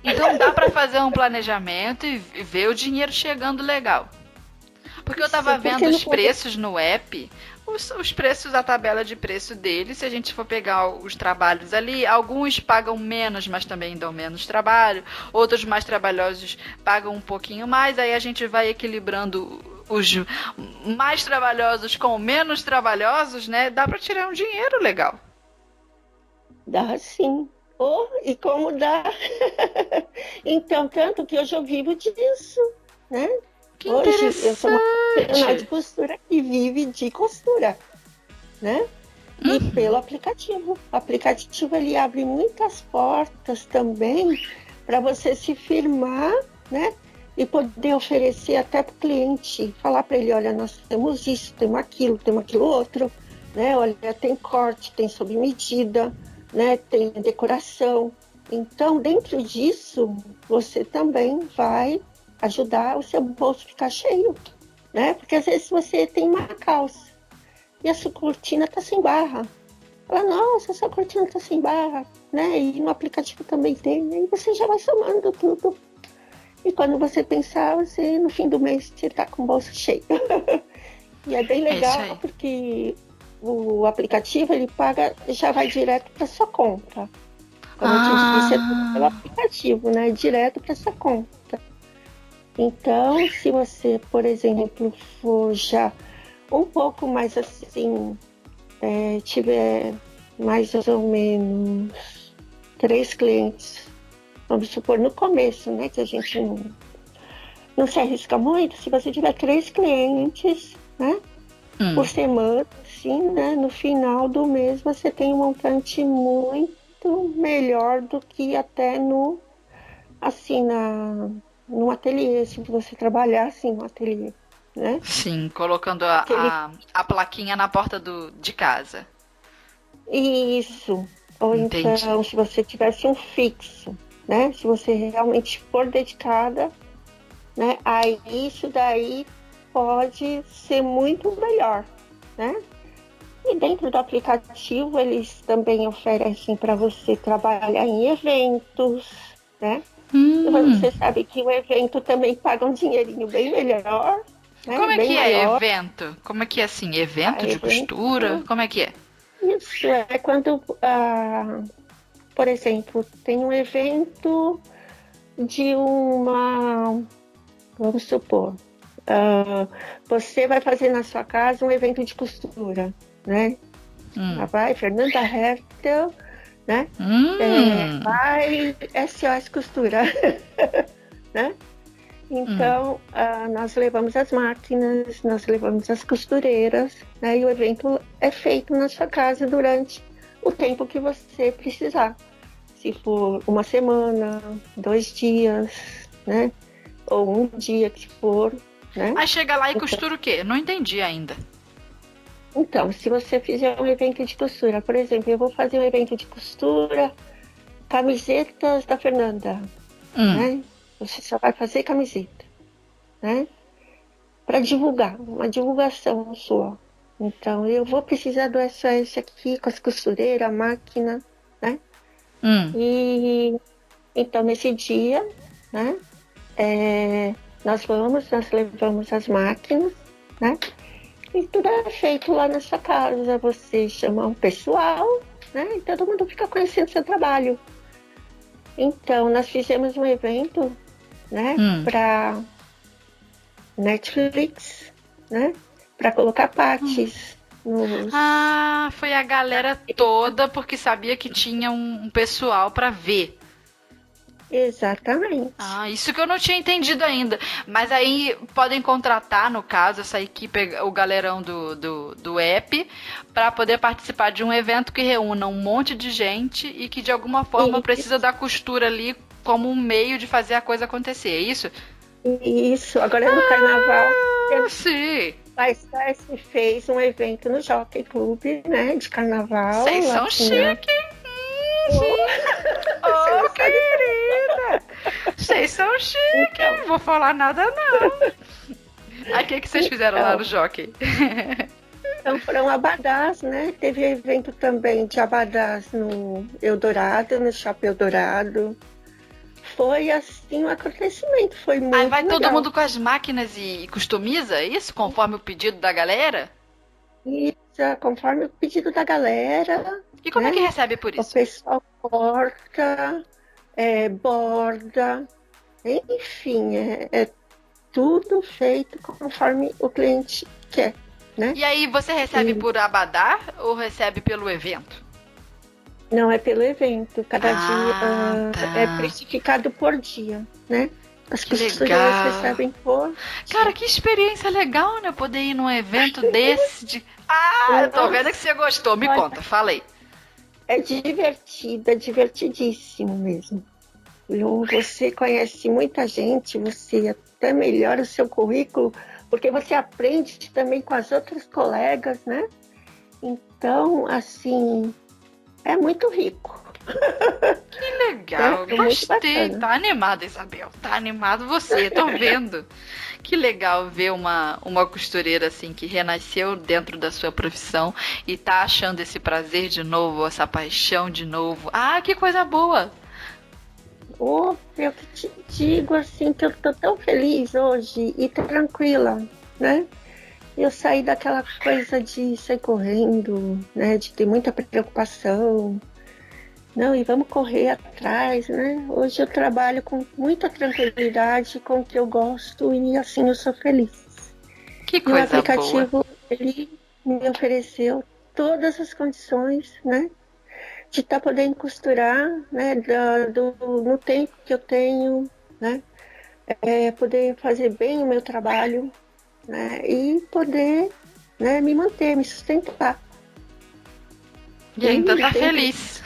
S2: Então dá pra fazer um planejamento e ver o dinheiro chegando legal. Porque eu tava vendo os preços no app, os preços, a tabela de preço deles, se a gente for pegar os trabalhos ali, alguns pagam menos, mas também dão menos trabalho, outros mais trabalhosos pagam um pouquinho mais, aí a gente vai equilibrando os mais trabalhosos com menos trabalhosos, né? Dá pra tirar um dinheiro legal.
S3: Dá sim. E como dá? Então, tanto que hoje eu vivo disso, né?
S2: Que
S3: hoje eu sou uma profissional de
S2: interessante.
S3: costura que vive de costura, né? E pelo aplicativo. O aplicativo ele abre muitas portas também para você se firmar, né? E poder oferecer até para o cliente, falar para ele, olha, nós temos isso, temos aquilo outro, né? Olha, tem corte, tem sob medida, né? Tem decoração. Então, dentro disso, você também vai ajudar o seu bolso a ficar cheio, né? Porque às vezes você tem uma calça e a sua cortina tá sem barra. Fala, nossa, essa cortina tá sem barra, né? E no aplicativo também tem. Aí você já vai somando tudo. E quando você pensar, você no fim do mês você tá com o bolso cheio. E é bem legal porque o aplicativo ele paga, já vai direto para sua conta. Como eu te disse, é tudo pelo aplicativo, né? Direto para sua conta. Então, se você, por exemplo, for já um pouco mais assim, tiver mais ou menos 3 clientes, vamos supor, no começo, né, que a gente não se arrisca muito, se você tiver 3 clientes, né, por semana, assim, né, no final do mês você tem um montante muito melhor do que até no ateliê, se você trabalhar assim no ateliê, né?
S2: Sim, colocando a plaquinha na porta de casa.
S3: Isso. Ou
S2: Entendi.
S3: então, se você tivesse um fixo, né? Se você realmente for dedicada, né? Aí isso daí pode ser muito melhor, né? E dentro do aplicativo, eles também oferecem para você trabalhar em eventos, né? E
S2: Hum.
S3: você sabe que o evento também paga um dinheirinho bem melhor, né?
S2: Como é
S3: Bem
S2: que é
S3: maior.
S2: evento? Como é que é assim?
S3: A
S2: Evento de costura?
S3: evento,
S2: Como é que é?
S3: isso é quando, por exemplo, tem um evento de uma, vamos supor, ah, você vai fazer na sua casa um evento de costura, né? Lá
S2: Hum.
S3: vai Fernanda Hertel, né?
S2: Hum.
S3: Vai SOS Costura, né?
S2: Hum.
S3: Então, nós levamos as máquinas, nós levamos as costureiras, né? E o evento é feito na sua casa durante o tempo que você precisar. Se for uma semana, 2 dias, né? Ou um dia que for, né?
S2: Aí chega lá e
S3: Então,
S2: costura o quê? Não entendi ainda.
S3: se você fizer um evento de costura, por exemplo, eu vou fazer um evento de costura, camisetas da Fernanda,
S2: Hum.
S3: né? Você só vai fazer camiseta, né? Para divulgar, uma divulgação sua. Então, eu vou precisar do SOS aqui com as costureiras, a máquina, né?
S2: Hum.
S3: E então, nesse dia, né? Nós levamos as máquinas, né? E tudo é feito lá na sua casa. Você chama um pessoal, né? E todo mundo fica conhecendo seu trabalho. Então, nós fizemos um evento, né?
S2: Hum.
S3: Para Netflix, né? Para colocar partes nos.
S2: Ah, foi a galera toda porque sabia que tinha um pessoal pra ver.
S3: Exatamente.
S2: Ah, isso que eu não tinha entendido ainda. Mas aí podem contratar, no caso, essa equipe, o galerão do app, para poder participar de um evento que reúna um monte de gente e que de alguma forma precisa da costura ali como um meio de fazer a coisa acontecer. É isso?
S3: Isso. Agora no carnaval,
S2: Ah, sim.
S3: a SOS fez um evento no Jockey Club, né? De carnaval.
S2: Vocês
S3: Lá
S2: são
S3: tinha.
S2: chiques.
S3: Oh, você
S2: Oh,
S3: não sabe
S2: querida. Vocês são chiques.
S3: então.
S2: Não vou falar nada, não. Aí o que vocês fizeram lá no
S3: Então,
S2: Jockey?
S3: então foram abadás, né? Teve evento também de abadás no Eldorado, no Shopping Eldorado. Foi assim um acontecimento, foi
S2: Aí
S3: muito
S2: vai todo
S3: legal.
S2: mundo com as máquinas e customiza isso conforme o pedido da galera?
S3: Isso, conforme o pedido da galera,
S2: E como é que
S3: né?
S2: recebe por
S3: O
S2: isso?
S3: pessoal corta, borda, enfim, é tudo feito conforme o cliente quer, né?
S2: E aí você recebe
S3: E
S2: por abadá ou recebe pelo evento?
S3: não é pelo evento, cada dia
S2: Ah,
S3: é
S2: tá.
S3: precificado por dia, né? As
S2: Que
S3: costureiras
S2: legal.
S3: recebem por
S2: Cara,
S3: dia.
S2: que experiência legal, né? Poder ir num evento desse. Eu tô vendo que
S3: Nossa,
S2: você gostou. Me
S3: olha,
S2: conta, falei.
S3: é divertido, é divertidíssimo mesmo. Você conhece muita gente, você até melhora o seu currículo, porque você aprende também com as outras colegas, né? Então, assim, é muito rico,
S2: Que
S3: né?
S2: legal,
S3: É muito
S2: gostei.
S3: bacana.
S2: Tá animada, Isabel. Tá animado você, tô vendo. Que legal ver uma costureira assim que renasceu dentro da sua profissão e tá achando esse prazer de novo, essa paixão de novo. Ah, que coisa boa!
S3: Eu que te digo, assim, que eu tô tão feliz hoje e tranquila, né? Eu saí daquela coisa de sair correndo, né? De ter muita preocupação. Não, e vamos correr atrás, né? Hoje eu trabalho com muita tranquilidade, com o que eu gosto e assim eu sou feliz.
S2: Que
S3: E o
S2: coisa boa.
S3: aplicativo, ele me ofereceu todas as condições, né? De estar podendo costurar, né? No tempo que eu tenho, né? Poder fazer bem o meu trabalho, né? E poder, né? Me manter, me sustentar.
S2: E ainda
S3: E
S2: tá
S3: dentro
S2: feliz.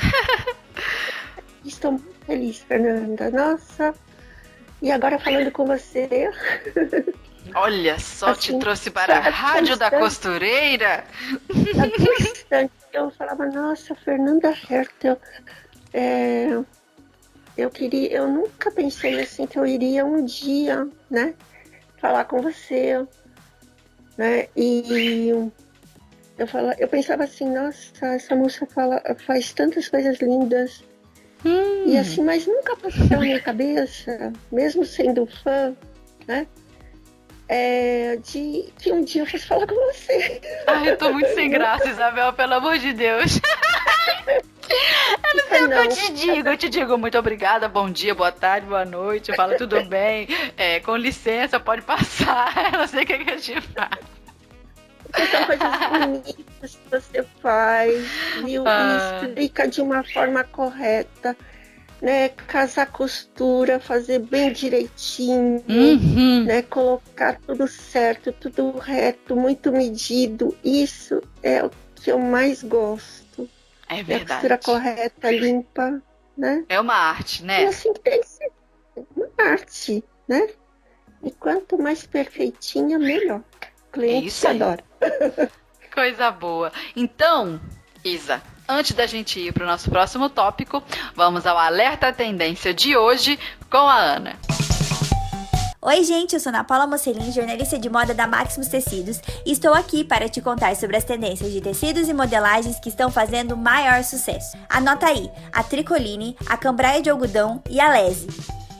S3: estou muito feliz, Fernanda. Nossa, e agora falando com você,
S2: Olha só,
S3: Assim,
S2: te trouxe para a Rádio da Costureira.
S3: Distante. Eu falava, nossa, Fernanda Hertel, eu nunca pensei assim que eu iria um dia, né, falar com você, né, e eu pensava assim, nossa, essa moça faz tantas coisas lindas, e assim, mas nunca passou pela minha cabeça, mesmo sendo fã, né, de que um dia eu fosse falar com você.
S2: Ai, eu tô muito sem graça, Isabel, pelo amor de Deus. Eu não sei o que eu te digo muito obrigada, bom dia, boa tarde, boa noite, eu falo tudo bem, com licença, pode passar, eu não sei o que eu te falo.
S3: Porque são coisas bonitas que você faz, viu? E explica de uma forma correta, né? Casar costura, fazer bem direitinho, né? Colocar tudo certo, tudo reto, muito medido. Isso é o que eu mais gosto.
S2: É verdade.
S3: A costura correta, limpa, né?
S2: É uma arte, né?
S3: E assim tem que ser uma arte, né? E quanto mais perfeitinha, melhor. O cliente adora.
S2: Coisa boa. Então, Isa, antes da gente ir para o nosso próximo tópico, vamos ao Alerta Tendência de hoje com a Ana.
S4: Oi gente, eu sou Ana Paula Mocelin, jornalista de moda da Maximus Tecidos, e estou aqui para te contar sobre as tendências de tecidos e modelagens que estão fazendo maior sucesso. Anota aí, a tricoline, a cambraia de algodão e a lese.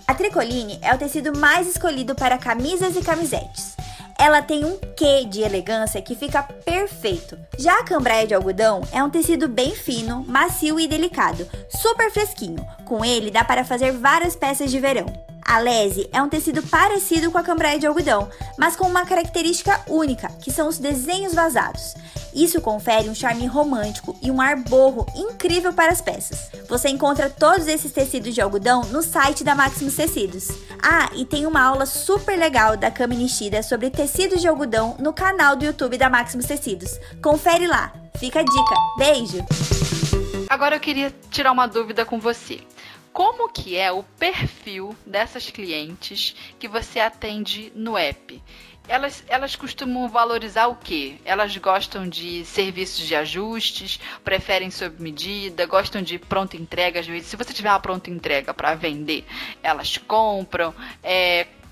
S4: A tricoline é o tecido mais escolhido para camisas e camisetes. Ela tem um quê de elegância que fica perfeito. Já a cambraia de algodão é um tecido bem fino, macio e delicado, super fresquinho. Com ele dá para fazer várias peças de verão. A lese é um tecido parecido com a cambraia de algodão, mas com uma característica única, que são os desenhos vazados. Isso confere um charme romântico e um ar boho incrível para as peças. Você encontra todos esses tecidos de algodão no site da Maximus Tecidos. Ah, e tem uma aula super legal da Cami Nishida sobre tecidos de algodão no canal do YouTube da Maximus Tecidos. Confere lá, fica a dica. Beijo!
S2: Agora eu queria tirar uma dúvida com você. Como que é o perfil dessas clientes que você atende no app? Elas costumam valorizar o quê? Elas gostam de serviços de ajustes, preferem sob medida, gostam de pronta entrega. Às vezes, se você tiver uma pronta entrega para vender, elas compram.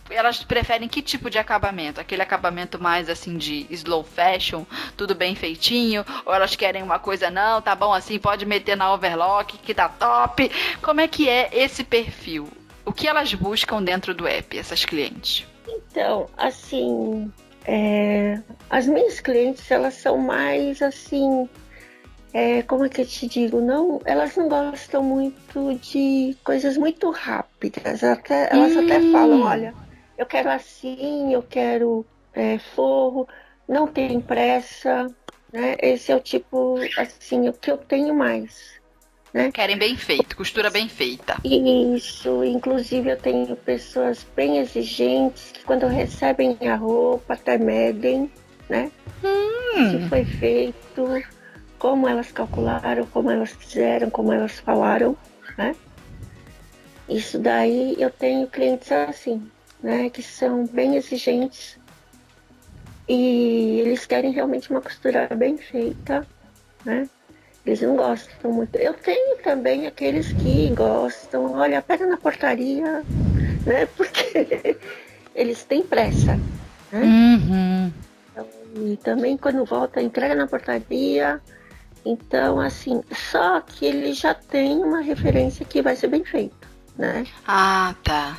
S2: Elas preferem que tipo de acabamento? Aquele acabamento mais assim de slow fashion, tudo bem feitinho? Ou elas querem uma coisa, não, tá bom assim, pode meter na overlock que tá top? Como é que é esse perfil? O que elas buscam dentro do app, essas clientes?
S3: Então, assim, as minhas clientes, elas são mais assim, como é que eu te digo? Elas não gostam muito de coisas muito rápidas. Elas até falam, olha, eu quero assim, eu quero forro, não tem pressa, né? Esse é o tipo, assim, o que eu tenho mais, né?
S2: Querem bem feito, costura bem feita.
S3: Isso, inclusive eu tenho pessoas bem exigentes que quando recebem a roupa até medem, né? Se foi feito, como elas calcularam, como elas fizeram, como elas falaram, né? Isso daí eu tenho clientes assim, né, que são bem exigentes e eles querem realmente uma costura bem feita, né? Eles não gostam muito. Eu tenho também aqueles que gostam, olha, pega na portaria, né? Porque eles têm pressa, né? Então, e também quando volta, entrega na portaria. Então, assim, só que ele já tem uma referência que vai ser bem feito, né?
S2: Ah, tá.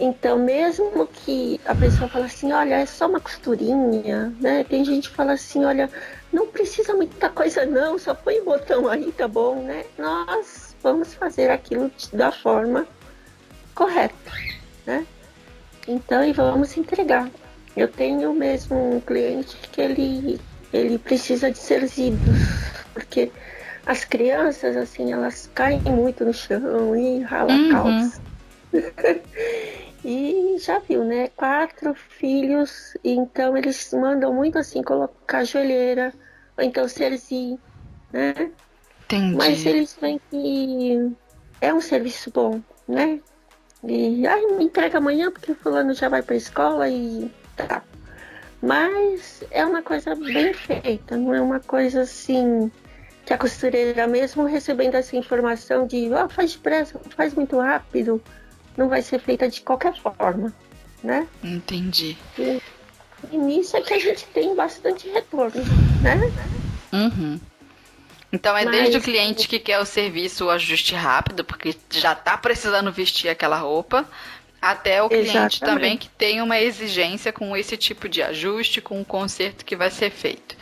S3: Então, mesmo que a pessoa fala assim, olha, é só uma costurinha, né? Tem gente que fala assim, olha, não precisa muita coisa não, só põe o botão aí, tá bom, né? Nós vamos fazer aquilo da forma correta, né? Então, e vamos entregar. Eu tenho mesmo um cliente que ele precisa de servidos, porque as crianças, assim, elas caem muito no chão e rala a calça. E já viu, né? 4 filhos, então eles mandam muito assim colocar joelheira, ou então cerzir, né?
S2: Entendi.
S3: Mas eles veem que é um serviço bom, né? E me entrega amanhã porque o fulano já vai pra escola e tá. Mas é uma coisa bem feita, não é uma coisa assim que a costureira, mesmo recebendo essa informação de faz depressa, faz muito rápido, não vai ser feita de qualquer forma, né?
S2: Entendi.
S3: E nisso é que a gente tem bastante retorno, né?
S2: Uhum. Então é desde o cliente que quer o serviço, o ajuste rápido, porque já tá precisando vestir aquela roupa, até o cliente também que tem uma exigência com esse tipo de ajuste, com o conserto que vai ser feito.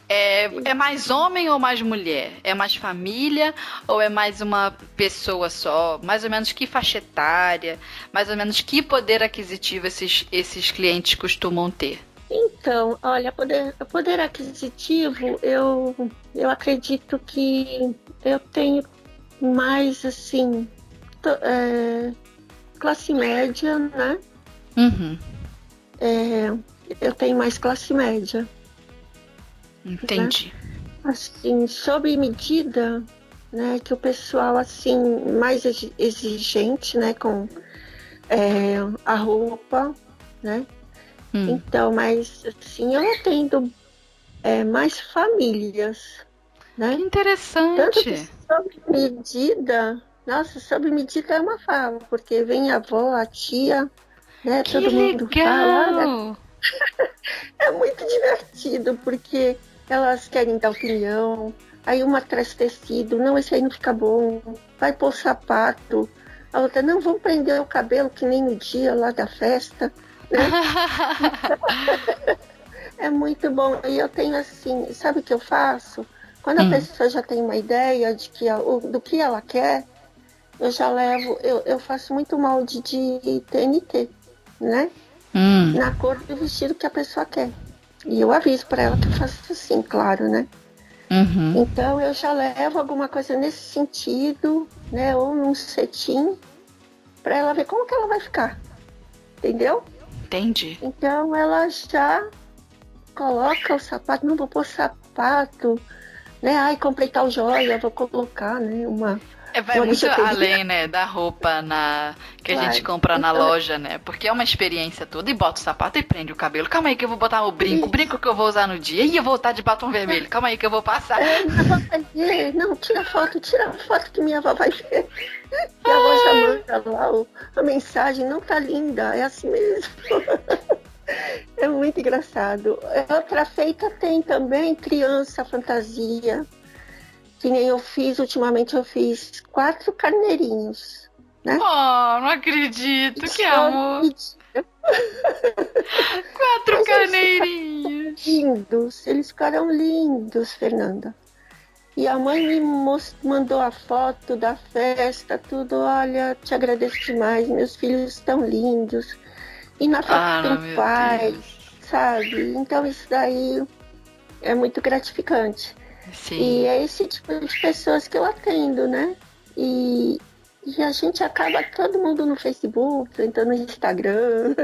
S2: É mais homem ou mais mulher? É mais família ou é mais uma pessoa só? Mais ou menos que faixa etária? Mais ou menos que poder aquisitivo esses clientes costumam ter?
S3: Então, olha, poder aquisitivo, eu acredito que eu tenho mais, assim, classe média, né?
S2: Uhum.
S3: Eu tenho mais classe média.
S2: Entendi.
S3: Né? Assim, sob medida, né? Que o pessoal, assim, mais exigente, né? Com a roupa, né? Então, mas assim, eu atendo mais famílias, né?
S2: Que interessante.
S3: Tanto que sob medida, nossa, sob medida é uma fala, porque vem a avó, a tia, né?
S2: Que
S3: todo mundo fala.
S2: legal!
S3: É muito divertido, porque elas querem dar opinião, aí uma traz tecido, não, esse aí não fica bom, vai pôr sapato, a outra, não, vamos prender o cabelo que nem no dia lá da festa, né? É muito bom. E eu tenho assim, sabe o que eu faço? Quando a pessoa já tem uma ideia do que ela quer, eu já levo, eu faço muito molde de TNT, né? Na cor do vestido que a pessoa quer. E eu aviso para ela que eu faço assim, claro, né? Então eu já levo alguma coisa nesse sentido, né? Ou num cetim, para ela ver como que ela vai ficar. Entendeu?
S2: Entendi.
S3: Então ela já coloca o sapato, não vou pôr sapato, né? Ai, comprei tal joia, vou colocar, né?
S2: Vai muito além, né, da roupa que a gente compra na loja, né? Porque é uma experiência toda. E bota o sapato e prende o cabelo. Calma aí que eu vou botar o brinco que eu vou usar no dia. E eu vou estar de batom vermelho. Calma aí que eu vou passar.
S3: Não, tira foto que minha avó vai ver. E a avó já manda lá a mensagem, não tá linda, é assim mesmo. É muito engraçado. Outra feita tem também criança, fantasia. Que nem ultimamente eu fiz 4 carneirinhos, né?
S2: Oh, não acredito, que amor! 4 carneirinhos!
S3: Eles ficaram lindos, Fernanda. E a mãe me mandou a foto da festa, tudo. Olha, te agradeço demais, meus filhos estão lindos. E na foto tem pai, sabe? Então isso daí é muito gratificante.
S2: Sim.
S3: E é esse tipo de pessoas que eu atendo, né? E a gente acaba todo mundo no Facebook, entrando no Instagram,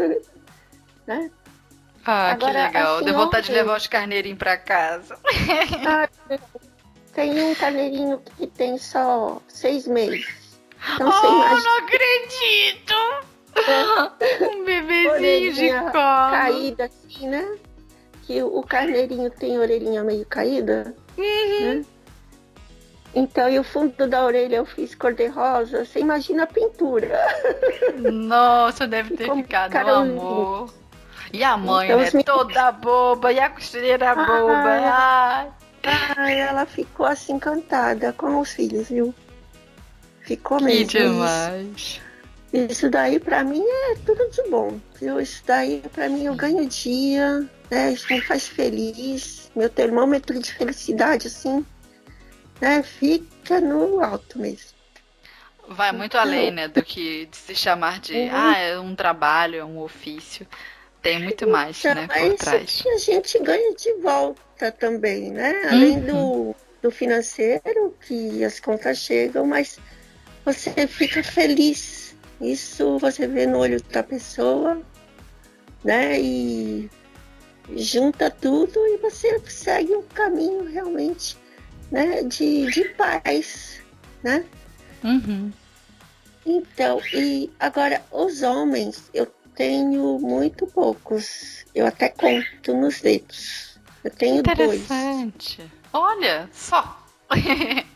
S3: né?
S2: Agora, que legal. Assim, deu vontade de levar os carneirinhos pra casa.
S3: Tem um carneirinho que tem só 6 meses. Então,
S2: não acredito! Um bebezinho de colo.
S3: Caída assim, né? Que o carneirinho tem a orelhinha meio caída. Né? Então, e o fundo da orelha eu fiz cor-de-rosa. Você imagina a pintura.
S2: Nossa, deve ter ficado um amor. E a mãe, então, né? Toda boba. E a costureira boba.
S3: Ela ficou assim encantada com os filhos, viu? Ficou
S2: que
S3: mesmo.
S2: Que demais.
S3: Isso daí pra mim é tudo de bom, viu? Isso daí pra mim eu ganho dia, né? Isso me faz feliz. Meu termômetro de felicidade, assim, né? Fica no alto mesmo.
S2: Vai muito além, né? Do que de se chamar de, é um trabalho, é um ofício. Tem muito mais, né? Por trás.
S3: Isso que a gente ganha de volta também, né? Além do financeiro, que as contas chegam, mas você fica feliz. Isso você vê no olho da pessoa, né? E junta tudo e você segue um caminho realmente, né? De paz, né?
S2: Então,
S3: e agora os homens, eu tenho muito poucos. Eu até conto nos dedos. Eu tenho 2.
S2: Interessante. Olha, só.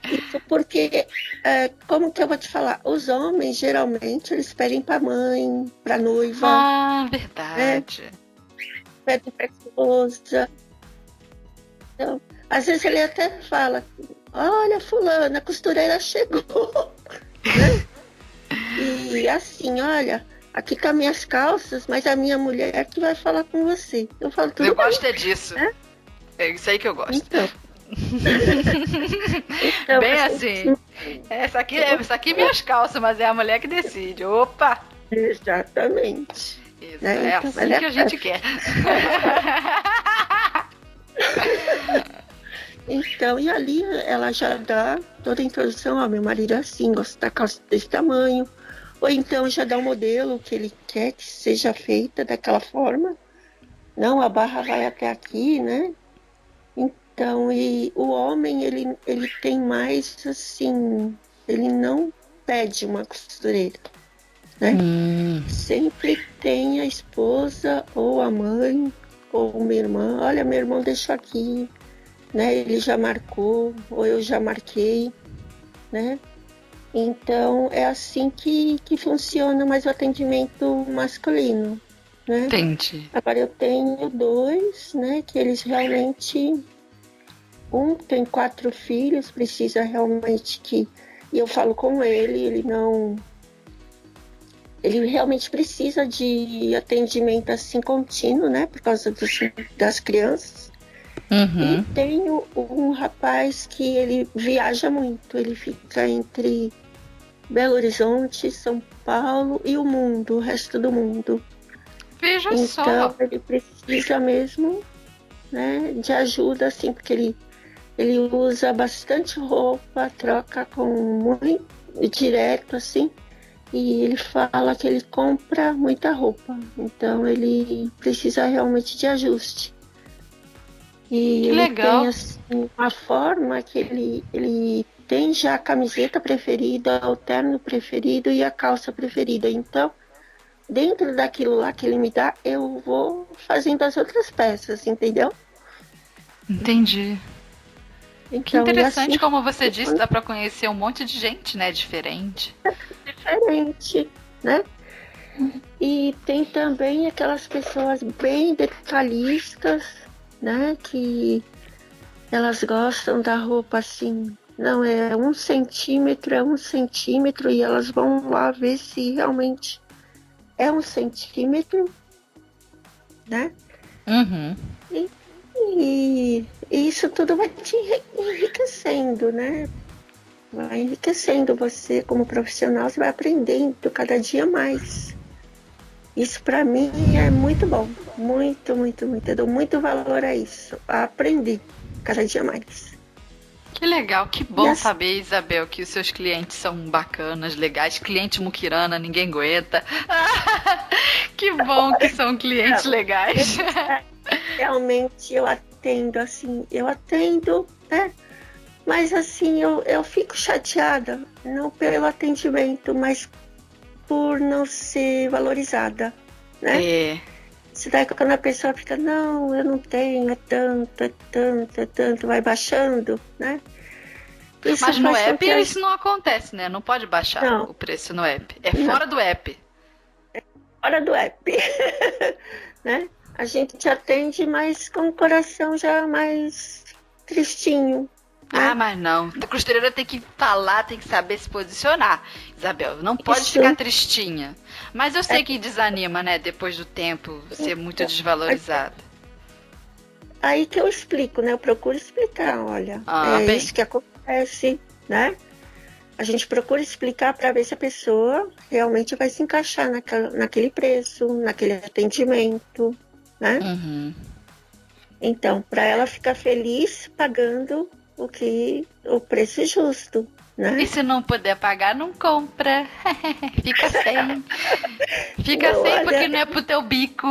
S3: Isso porque, como que eu vou te falar? Os homens, geralmente, eles pedem pra mãe, pra noiva.
S2: Ah, verdade.
S3: Pedem pra esposa. Então, às vezes ele até fala, olha, fulana, a costureira chegou. Né? E assim, olha, aqui tá minhas calças, mas a minha mulher que vai falar com você. Eu falo tudo.
S2: Eu gosto é disso. É isso aí que eu gosto.
S3: Então,
S2: bem assim. Essa aqui minhas calças, mas é a mulher que decide. Opa!
S3: Exatamente.
S2: Isso,
S3: Né?
S2: é
S3: Então,
S2: assim que a gente quer.
S3: Então, e ali ela já dá toda a introdução, ó, meu marido é assim, gosta da calça desse tamanho. Ou então já dá um modelo que ele quer que seja feita daquela forma. Não, a barra vai até aqui, né? Então, e o homem, ele tem mais, assim, ele não pede uma costureira, né? Sempre tem a esposa, ou a mãe, ou uma irmã. Olha, meu irmão deixou aqui, né? Ele já marcou, ou eu já marquei, né? Então, é assim que funciona mais o atendimento masculino, né?
S2: Entendi.
S3: Agora, eu tenho 2, né? Que eles realmente... Um tem 4 filhos, precisa realmente que... E eu falo com ele não... Ele realmente precisa de atendimento assim contínuo, né? Por causa das crianças.
S2: Uhum.
S3: E tenho um rapaz que ele viaja muito. Ele fica entre Belo Horizonte, São Paulo e o resto do mundo.
S2: Veja
S3: então,
S2: só.
S3: Ele precisa mesmo, né, de ajuda, assim, porque ele usa bastante roupa, troca com muito direto, assim, e ele fala que ele compra muita roupa, então ele precisa realmente de ajuste. E
S2: Que
S3: ele
S2: legal.
S3: tem assim, uma forma que ele tem já a camiseta preferida, o terno preferido e a calça preferida. Então, dentro daquilo lá que ele me dá, eu vou fazendo as outras peças, entendeu?
S2: Entendi.
S3: Então,
S2: Que interessante,
S3: assim,
S2: como você disse, dá pra conhecer um monte de gente, né? Diferente.
S3: diferente, né? E tem também aquelas pessoas bem detalhistas, né? Que elas gostam da roupa assim, não é 1 centímetro, é 1 centímetro, e elas vão lá ver se realmente é 1 centímetro, né?
S2: Uhum.
S3: E isso tudo vai te enriquecendo, né? Vai enriquecendo você como profissional, você vai aprendendo cada dia mais. Isso para mim é muito bom, muito, muito, muito. Eu dou muito valor a isso, a aprender cada dia mais.
S2: Que legal, que bom saber, Isabel, que os seus clientes são bacanas, legais. Cliente muquirana, ninguém aguenta. Que bom que são clientes legais.
S3: Realmente eu atendo, né? Mas assim, eu fico chateada, não pelo atendimento, mas por não ser valorizada, né?
S2: É.
S3: Se daí quando a pessoa fica, não, eu não tenho, é tanto, vai baixando, né? Isso
S2: mas no
S3: faz com
S2: app
S3: que
S2: isso não acontece, né? Não pode baixar o preço no app. É fora do app.
S3: É fora do app. Né? A gente te atende, mas com o coração já mais tristinho.
S2: Ah,
S3: né?
S2: mas não. A costureira tem que falar, tem que saber se posicionar. Isabel, não pode
S3: Isso.
S2: ficar tristinha. Mas eu sei que desanima, né? Depois do tempo, ser muito desvalorizada.
S3: Aí que eu explico, né? Eu procuro explicar, olha.
S2: Bem.
S3: Isso que acontece, né? A gente procura explicar para ver se a pessoa realmente vai se encaixar naquele preço, naquele atendimento, né?
S2: Uhum.
S3: Então, para ela ficar feliz pagando o preço justo, né?
S2: E se não puder pagar, não compra. Fica sem. Fica
S3: Não,
S2: sem
S3: olha...
S2: porque não é pro teu bico.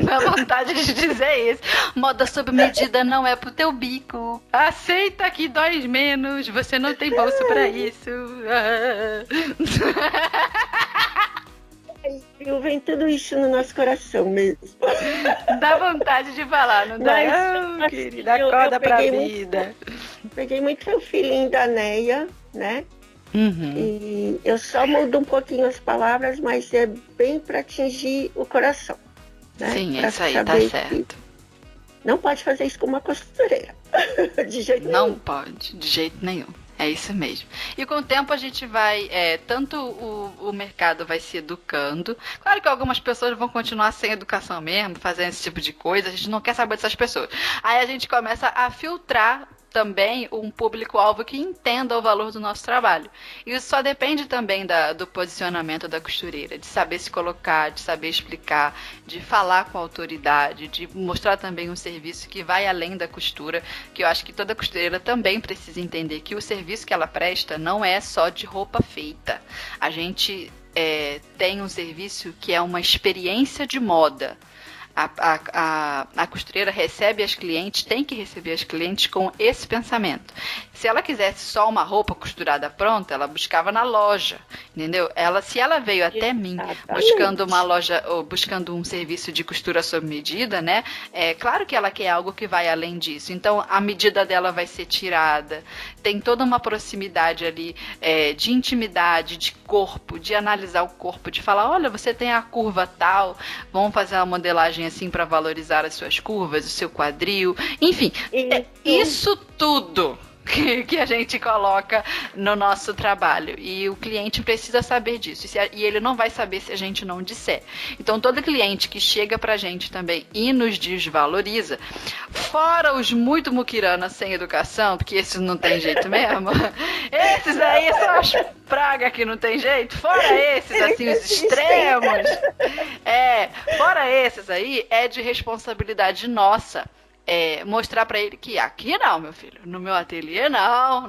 S2: Dá vontade de dizer isso. Moda sob medida não é pro teu bico. Aceita que dói menos. Você não tem bolso pra isso.
S3: viu? Vem tudo isso no nosso coração mesmo.
S2: Dá vontade de falar, não dá?
S3: Mas,
S2: Querida,
S3: eu
S2: acorda pra
S3: peguei
S2: vida.
S3: Peguei muito o feeling da Neia, né?
S2: Uhum.
S3: E eu só mudo um pouquinho as palavras, mas é bem para atingir o coração. Né?
S2: Sim,
S3: pra
S2: isso aí, tá
S3: saber
S2: certo.
S3: Não pode fazer isso com uma costureira. De jeito
S2: Não
S3: nenhum.
S2: pode, de jeito nenhum. É isso mesmo. E com o tempo a gente vai, tanto o mercado vai se educando. Claro que algumas pessoas vão continuar sem educação mesmo, fazendo esse tipo de coisa. A gente não quer saber dessas pessoas. Aí a gente começa a filtrar também um público-alvo que entenda o valor do nosso trabalho. E isso só depende também do posicionamento da costureira, de saber se colocar, de saber explicar, de falar com a autoridade, de mostrar também um serviço que vai além da costura, que eu acho que toda costureira também precisa entender que o serviço que ela presta não é só de roupa feita. A gente tem um serviço que é uma experiência de moda. A costureira recebe as clientes, tem que receber as clientes com esse pensamento. Se ela quisesse só uma roupa costurada pronta, ela buscava na loja, entendeu? Se ela veio até mim buscando uma loja ou buscando um serviço de costura sob medida, né? É claro que ela quer algo que vai além disso. Então a medida dela vai ser tirada. Tem toda uma proximidade ali de intimidade, de corpo, de analisar o corpo, de falar, olha, você tem a curva tal, vamos fazer uma modelagem assim para valorizar as suas curvas, o seu quadril, enfim, isso tudo que a gente coloca no nosso trabalho, e o cliente precisa saber disso, e ele não vai saber se a gente não disser. Então todo cliente que chega pra gente também e nos desvaloriza, fora os muito muquirana sem educação, porque esses não tem jeito mesmo, esses aí são as pragas que não tem jeito, fora esses assim, os extremos, fora esses aí, é de responsabilidade nossa mostrar pra ele que aqui não, meu filho, no meu ateliê não,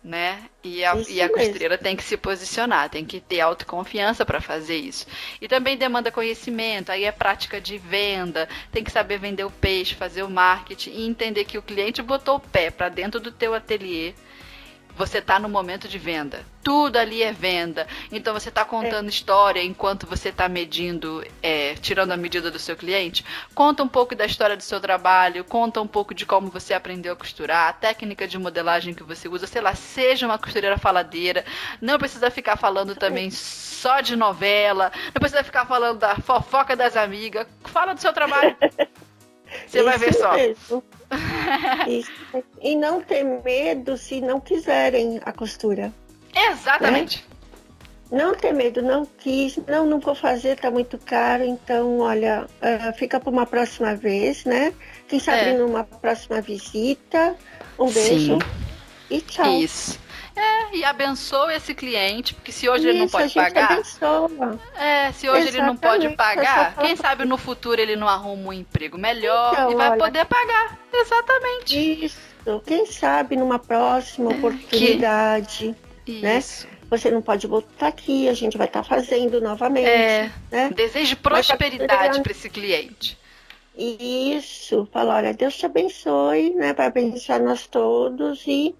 S2: né? E a costureira tem que se posicionar, tem que ter autoconfiança para fazer isso. E também demanda conhecimento, aí é prática de venda, tem que saber vender o peixe, fazer o marketing e entender que o cliente botou o pé para dentro do teu ateliê. Você está no momento de venda. Tudo ali é venda. Então você está contando história enquanto você está medindo, tirando a medida do seu cliente. Conta um pouco da história do seu trabalho, conta um pouco de como você aprendeu a costurar, a técnica de modelagem que você usa, sei lá, seja uma costureira faladeira. Não precisa ficar falando também só de novela, não precisa ficar falando da fofoca das amigas. Fala do seu trabalho. Você vai ver só.
S3: Mesmo. Isso. E não ter medo se não quiserem a costura.
S2: Exatamente.
S3: Né? Não ter medo, não quis, não vou fazer, tá muito caro, então, olha, fica para uma próxima vez, né? Quem sabe numa próxima visita. Um beijo. Sim. E tchau.
S2: Isso. E abençoa esse cliente, porque se hoje ele não pode pagar.
S3: Abençoa.
S2: Se hoje ele não pode pagar, quem sabe no futuro ele não arruma um emprego melhor então, e vai poder pagar. Exatamente.
S3: Isso. Quem sabe numa próxima oportunidade. Né?
S2: Isso.
S3: Você não pode voltar aqui, a gente vai estar fazendo novamente. Né?
S2: Desejo prosperidade para esse cliente.
S3: Isso. Fala, olha, Deus te abençoe, né? Vai abençoar nós todos e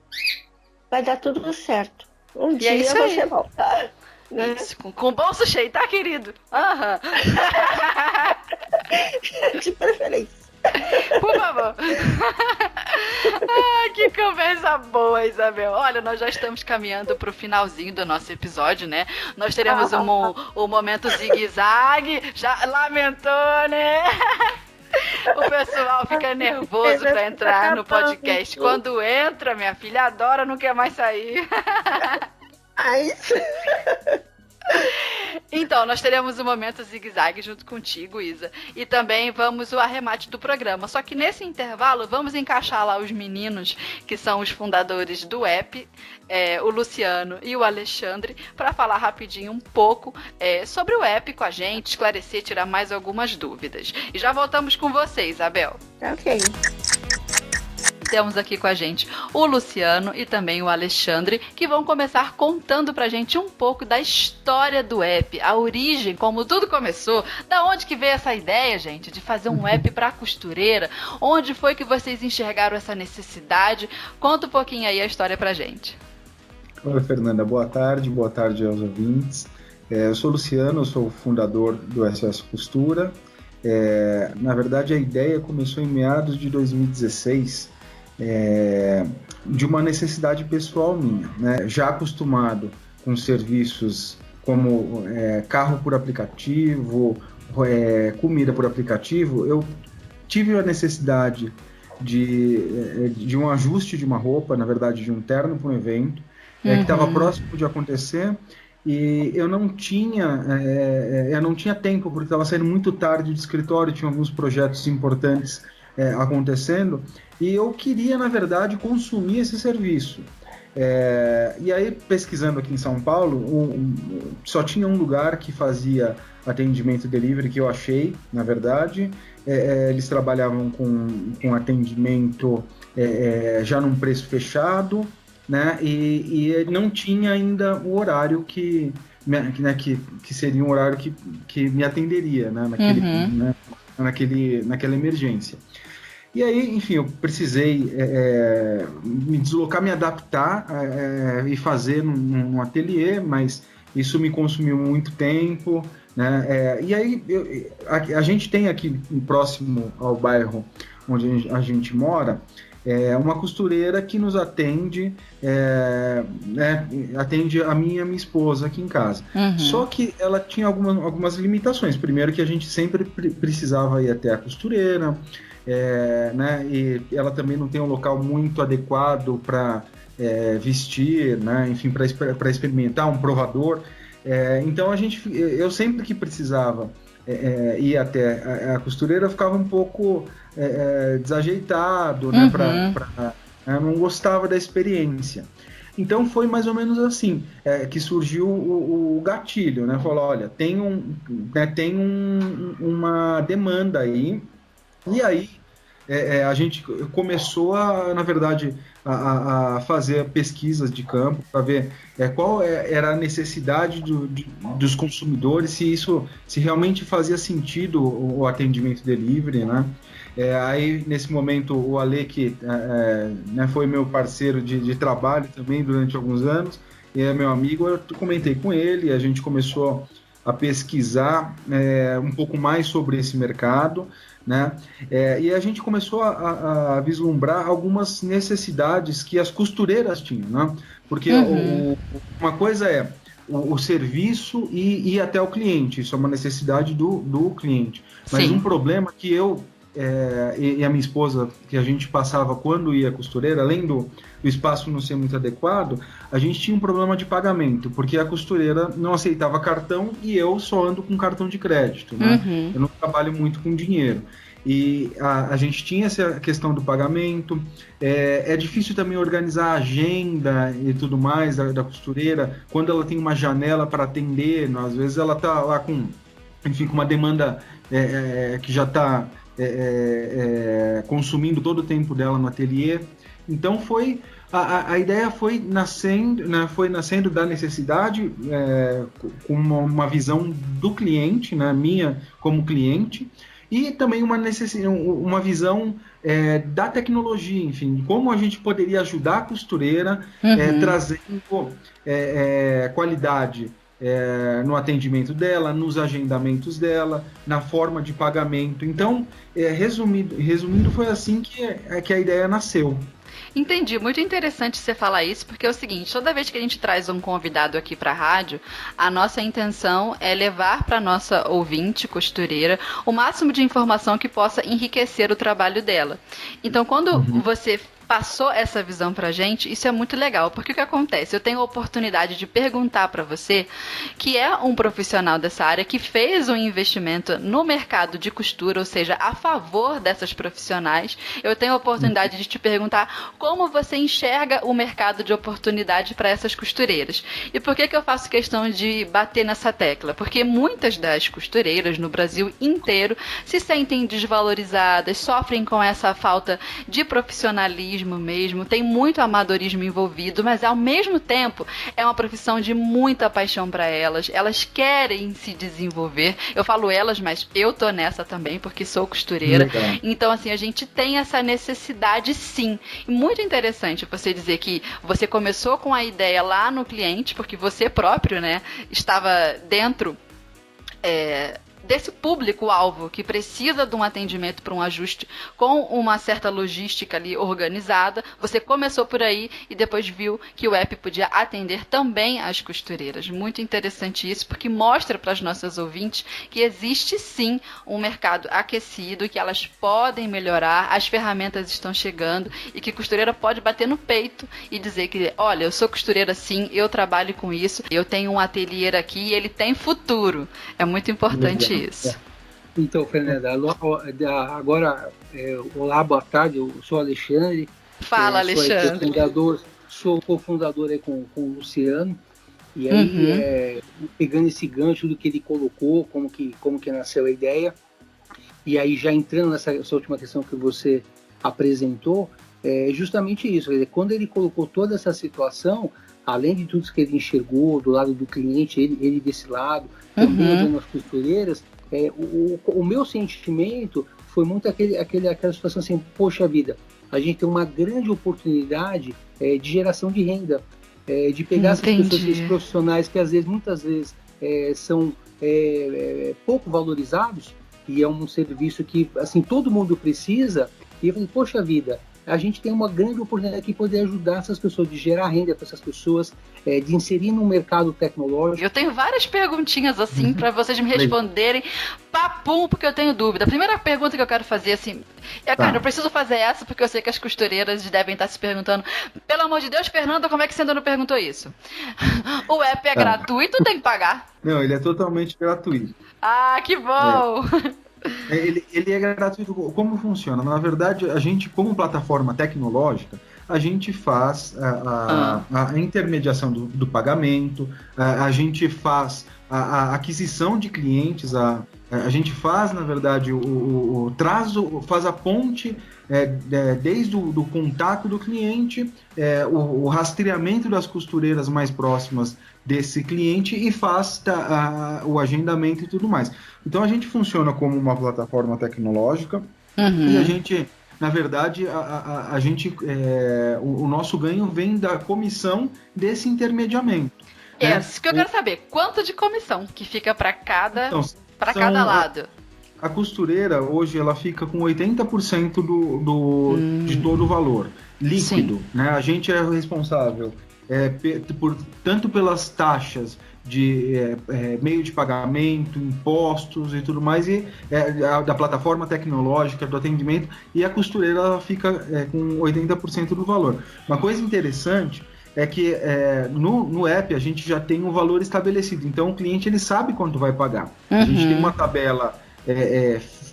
S3: vai dar tudo certo. Um dia você volta. Né?
S2: Isso, com o bolso cheio, tá, querido? Aham.
S3: De preferência.
S2: Por favor. Que conversa boa, Isabel. Olha, nós já estamos caminhando pro finalzinho do nosso episódio, né? Nós teremos um momento zigue-zague. Já lamentou, né? O pessoal fica nervoso pra entrar no podcast. Quando entra, minha filha adora, não quer mais sair. Então, nós teremos um momento zigue-zague junto contigo, Isa. E também vamos o arremate do programa. Só que nesse intervalo, vamos encaixar lá os meninos, que são os fundadores do app, o Luciano e o Alexandre, para falar rapidinho um pouco sobre o app com a gente, esclarecer, tirar mais algumas dúvidas. E já voltamos com você, Isabel.
S3: Ok.
S2: Temos aqui com a gente o Luciano e também o Alexandre, que vão começar contando pra gente um pouco da história do app, a origem, como tudo começou, da onde que veio essa ideia, gente, de fazer um app pra costureira, onde foi que vocês enxergaram essa necessidade. Conta um pouquinho aí a história pra gente.
S5: Oi, Fernanda, boa tarde aos ouvintes. Eu sou Luciano, eu sou o fundador do SOS Costura. Na verdade, a ideia começou em meados de 2016, de uma necessidade pessoal minha, né? Já acostumado com serviços como carro por aplicativo, comida por aplicativo, eu tive a necessidade de um ajuste de uma roupa, na verdade de um terno para um evento, que estava próximo de acontecer, e eu não tinha tempo, porque estava saindo muito tarde do escritório, tinha alguns projetos importantes acontecendo, e eu queria, na verdade, consumir esse serviço. E aí, pesquisando aqui em São Paulo, só tinha um lugar que fazia atendimento delivery, que eu achei, na verdade. Eles trabalhavam com atendimento já num preço fechado, né? E não tinha ainda o horário que seria um horário que me atenderia, né? Naquela emergência. E aí, enfim, eu precisei me deslocar, me adaptar e fazer num ateliê, mas isso me consumiu muito tempo, né? E aí, a gente tem aqui próximo ao bairro onde a gente mora, uma costureira que nos atende, atende a mim e a minha esposa aqui em casa. Só que ela tinha algumas limitações. Primeiro, que a gente sempre precisava ir até a costureira, né? E ela também não tem um local muito adequado para vestir, né? Enfim, para experimentar, um provador. Então eu sempre que precisava ir até a costureira, eu ficava um pouco desajeitado, né? Eu não gostava da experiência. Então foi mais ou menos assim que surgiu o gatilho, né? Falou, olha, tem uma demanda aí. E aí a gente começou na verdade, a fazer pesquisas de campo para ver qual era a necessidade dos consumidores, se realmente fazia sentido o atendimento delivery, né? Aí, nesse momento, o Ale, que foi meu parceiro de trabalho também durante alguns anos, e é meu amigo, eu comentei com ele, a gente começou a pesquisar um pouco mais sobre esse mercado, né? E a gente começou a vislumbrar algumas necessidades que as costureiras tinham, né? Porque uma coisa é o serviço e ir até o cliente, isso é uma necessidade do cliente. Mas Sim. Um problema que eu e a minha esposa, que a gente passava quando ia à costureira, além do espaço não ser muito adequado, a gente tinha um problema de pagamento, porque a costureira não aceitava cartão e eu só ando com cartão de crédito, né? Eu não trabalho muito com dinheiro. E a gente tinha essa questão do pagamento, é difícil também organizar a agenda e tudo mais da costureira, quando ela tem uma janela para atender, às vezes ela está lá com uma demanda que já está consumindo todo o tempo dela no ateliê. Então a ideia foi nascendo da necessidade, com uma visão do cliente, né, minha como cliente, e também uma visão da tecnologia, enfim, como a gente poderia ajudar a costureira, trazendo qualidade no atendimento dela, nos agendamentos dela, na forma de pagamento. Então, resumindo, foi assim que a ideia nasceu.
S2: Entendi, muito interessante você falar isso, porque é o seguinte, toda vez que a gente traz um convidado aqui para a rádio, a nossa intenção é levar para nossa ouvinte costureira o máximo de informação que possa enriquecer o trabalho dela. Então, quando você passou essa visão pra gente, isso é muito legal, porque o que acontece? Eu tenho a oportunidade de perguntar para você, que é um profissional dessa área, que fez um investimento no mercado de costura, ou seja, a favor dessas profissionais. Eu tenho a oportunidade de te perguntar como você enxerga o mercado de oportunidade para essas costureiras. E por que eu faço questão de bater nessa tecla? Porque muitas das costureiras no Brasil inteiro se sentem desvalorizadas, sofrem com essa falta de profissionalismo, amadorismo mesmo, tem muito amadorismo envolvido, mas ao mesmo tempo é uma profissão de muita paixão para elas. Elas querem se desenvolver. Eu falo elas, mas eu tô nessa também, porque sou costureira.
S5: Legal.
S2: Então, assim, a gente tem essa necessidade, sim. E muito interessante você dizer que você começou com a ideia lá no cliente, porque você próprio, né, estava dentro desse público-alvo que precisa de um atendimento para um ajuste com uma certa logística ali organizada. Você começou por aí e depois viu que o app podia atender também as costureiras. Muito interessante isso, porque mostra para as nossas ouvintes que existe sim um mercado aquecido, que elas podem melhorar, as ferramentas estão chegando e que costureira pode bater no peito e dizer que, olha, eu sou costureira sim, eu trabalho com isso, eu tenho um ateliê aqui e ele tem futuro. É muito importante isso.
S6: Então, Fernanda, agora, olá, boa tarde, eu sou Alexandre.
S2: Fala, Alexandre.
S6: Sou cofundador aí com o Luciano. E aí, pegando esse gancho do que ele colocou, como que nasceu a ideia, e aí já entrando nessa última questão que você apresentou, é justamente isso. Quer dizer, quando ele colocou toda essa situação, além de tudo que ele enxergou do lado do cliente, ele desse lado, também nas costureiras, o meu sentimento foi muito aquela situação assim, poxa vida, a gente tem uma grande oportunidade de geração de renda, de pegar essas pessoas, esses profissionais que muitas vezes são pouco valorizados, e é um serviço que assim, todo mundo precisa, e eu falei, poxa vida, a gente tem uma grande oportunidade aqui de poder ajudar essas pessoas, de gerar renda para essas pessoas, de inserir no mercado tecnológico.
S2: Eu tenho várias perguntinhas assim para vocês me responderem, papum, porque eu tenho dúvida. A primeira pergunta que eu quero fazer, assim, cara, eu preciso fazer essa porque eu sei que as costureiras devem estar se perguntando, pelo amor de Deus, Fernanda, como é que você ainda não perguntou isso? O app é gratuito ou tem que pagar?
S5: Não, ele é totalmente gratuito.
S2: Ah, que bom!
S5: Ele é gratuito. Como funciona? Na verdade, a gente, como plataforma tecnológica, a gente faz a intermediação do pagamento, a gente faz a aquisição de clientes, a gente faz, na verdade, faz a ponte desde o contato do cliente, o rastreamento das costureiras mais próximas desse cliente e faz o agendamento e tudo mais. Então a gente funciona como uma plataforma tecnológica e a gente, na verdade, o nosso ganho vem da comissão desse intermediamento.
S2: Isso que eu quero saber, quanto de comissão que fica para cada lado?
S5: A costureira, hoje, ela fica com 80% de todo o valor líquido. Né? A gente é responsável tanto pelas taxas de meio de pagamento, impostos e tudo mais, e da plataforma tecnológica, do atendimento, e a costureira ela fica com 80% do valor. Uma coisa interessante é que no app a gente já tem um valor estabelecido, então o cliente ele sabe quanto vai pagar. A gente tem uma tabela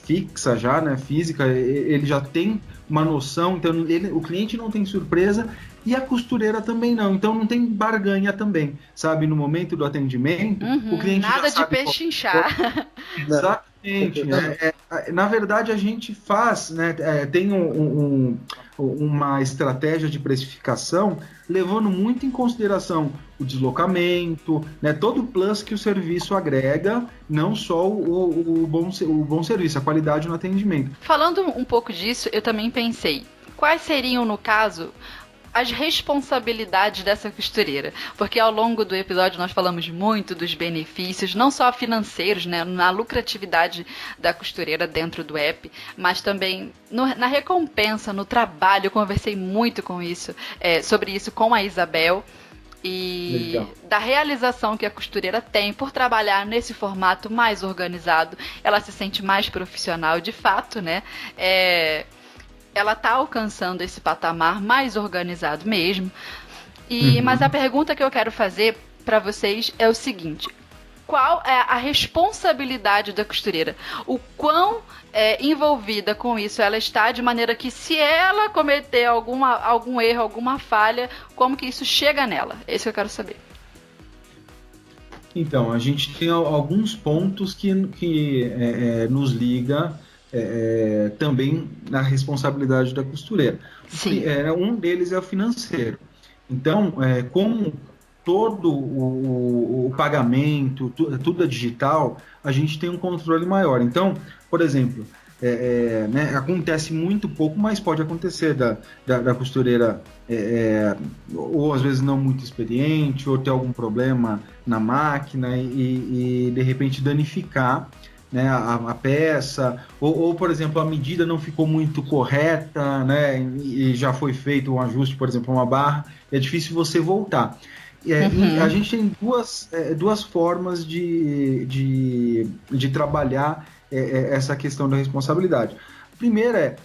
S5: fixa já, né, física, ele já tem uma noção, então o cliente não tem surpresa e a costureira também não, então não tem barganha também, sabe, no momento do atendimento, o cliente
S2: nada
S5: já sabe
S2: de pechinchar.
S5: Exatamente, na verdade a gente faz, né, tem uma estratégia de precificação levando muito em consideração o deslocamento, né, todo o plus que o serviço agrega, não só o bom serviço, a qualidade no atendimento.
S2: Falando um pouco disso, eu também pensei, quais seriam, no caso, as responsabilidades dessa costureira, porque ao longo do episódio nós falamos muito dos benefícios, não só financeiros, né, na lucratividade da costureira dentro do app, mas também na recompensa, no trabalho. Eu conversei muito sobre isso com a Isabel, e legal, da realização que a costureira tem por trabalhar nesse formato mais organizado. Ela se sente mais profissional, de fato, né? Ela está alcançando esse patamar mais organizado mesmo. Mas a pergunta que eu quero fazer para vocês é o seguinte: qual é a responsabilidade da costureira? O quão envolvida com isso ela está, de maneira que, se ela cometer algum erro, alguma falha, como que isso chega nela? É isso que eu quero saber.
S5: Então, a gente tem alguns pontos que nos liga também na responsabilidade da costureira.
S2: Sim.
S5: Um deles é o financeiro. Então, como todo o pagamento, tudo é digital, a gente tem um controle maior. Então, por exemplo, né, acontece muito pouco, mas pode acontecer da costureira ou às vezes não muito experiente, ou ter algum problema na máquina e de repente danificar, né, a peça, ou, por exemplo, a medida não ficou muito correta, né, e já foi feito um ajuste, por exemplo, uma barra, é difícil você voltar. A gente tem duas formas de trabalhar essa questão da responsabilidade. A primeira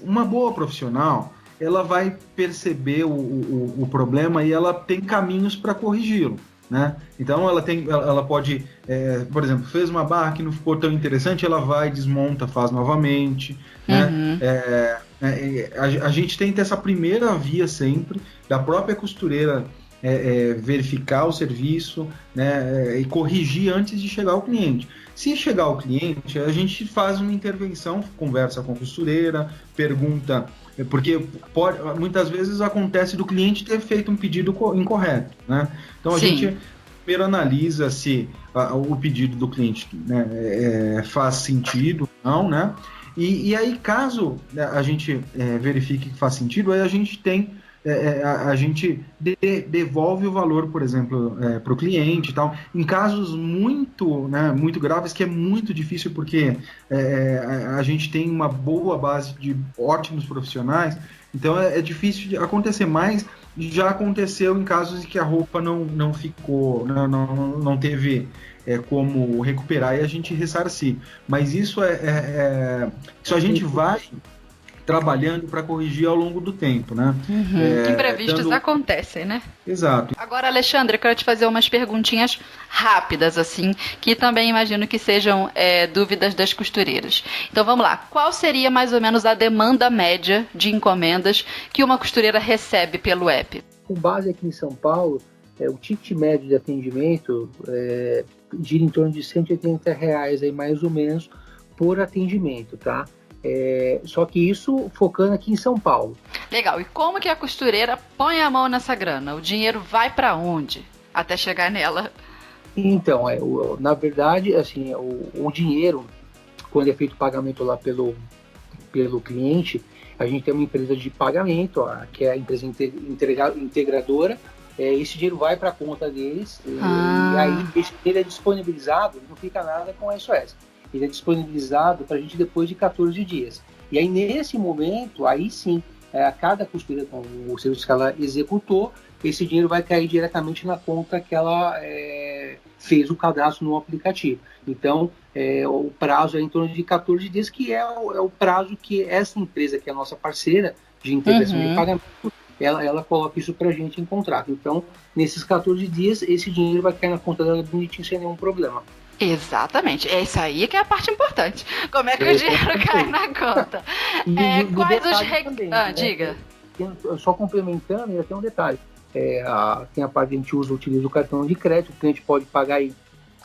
S5: uma boa profissional, ela vai perceber o problema e ela tem caminhos para corrigi-lo, né? Então ela pode, por exemplo, fez uma barra que não ficou tão interessante, ela vai, desmonta, faz novamente, né? A gente tenta essa primeira via sempre, da própria costureira verificar o serviço, né, e corrigir antes de chegar ao cliente. Se chegar ao cliente, a gente faz uma intervenção, conversa com a costureira, pergunta, porque muitas vezes acontece do cliente ter feito um pedido incorreto, né? Então a gente primeiro analisa se o pedido do cliente, né, faz sentido ou não, né? E aí, caso a gente verifique que faz sentido, aí a gente tem a gente devolve o valor, por exemplo, para o cliente e tal. Em casos muito, né, muito graves, que é muito difícil porque a gente tem uma boa base de ótimos profissionais, então é difícil de acontecer, mas já aconteceu em casos em que a roupa não ficou, não teve como recuperar e a gente ressarcir. Mas isso isso a gente vai trabalhando para corrigir ao longo do tempo, né?
S2: Imprevistos acontecem, né?
S5: Exato.
S2: Agora, Alexandre, eu quero te fazer umas perguntinhas rápidas, assim, que também imagino que sejam dúvidas das costureiras. Então, vamos lá. Qual seria mais ou menos a demanda média de encomendas que uma costureira recebe pelo app?
S6: Com base aqui em São Paulo, o ticket médio de atendimento gira em torno de R$180 aí, mais ou menos, por atendimento, tá? Só que isso focando aqui em São Paulo.
S2: Legal. E como que a costureira põe a mão nessa grana? O dinheiro vai para onde até chegar nela?
S6: Então, na verdade, assim, o dinheiro, quando é feito o pagamento lá pelo cliente, a gente tem uma empresa de pagamento, que é a empresa integradora. Esse dinheiro vai para a conta deles e aí esse dinheiro é disponibilizado, não fica nada com a SOS. Ele é disponibilizado para a gente depois de 14 dias. E aí, nesse momento, aí sim, a cada costureira, com o serviço que ela executou, esse dinheiro vai cair diretamente na conta que ela fez o cadastro no aplicativo. Então, o prazo é em torno de 14 dias, que é o prazo que essa empresa, que é a nossa parceira de integração de pagamento, ela coloca isso para a gente em contrato. Então, nesses 14 dias, esse dinheiro vai cair na conta dela bonitinho, sem nenhum problema.
S2: Exatamente, é isso aí que é a parte importante. Como é que o dinheiro cai na conta? Quais os requisitos? Diga.
S6: Só complementando, ainda tem um detalhe. Tem a parte que a gente utiliza o cartão de crédito, o cliente pode pagar aí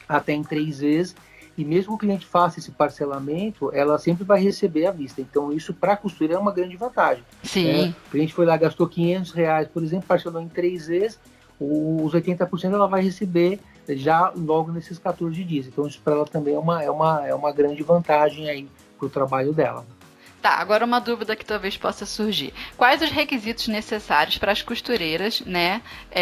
S6: até em 3 vezes, e mesmo que o cliente faça esse parcelamento, ela sempre vai receber à vista. Então, isso para a costureira é uma grande vantagem.
S2: Sim.
S6: O cliente foi lá, gastou R$500, por exemplo, parcelou em 3 vezes, os 80% ela vai receber já logo nesses 14 dias. Então isso para ela também é uma grande vantagem aí para o trabalho dela.
S2: Tá, agora uma dúvida que talvez possa surgir. Quais os requisitos necessários para as costureiras, né,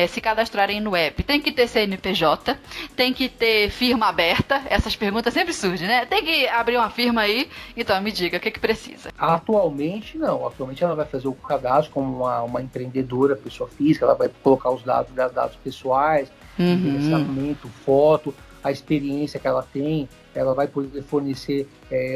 S2: se cadastrarem no app? Tem que ter CNPJ, tem que ter firma aberta, essas perguntas sempre surgem, né? Tem que abrir uma firma aí, então me diga, o que precisa?
S6: Atualmente não, atualmente ela vai fazer o cadastro como uma empreendedora, pessoa física, ela vai colocar os dados pessoais, endereçamento, foto, a experiência que ela tem, ela vai poder fornecer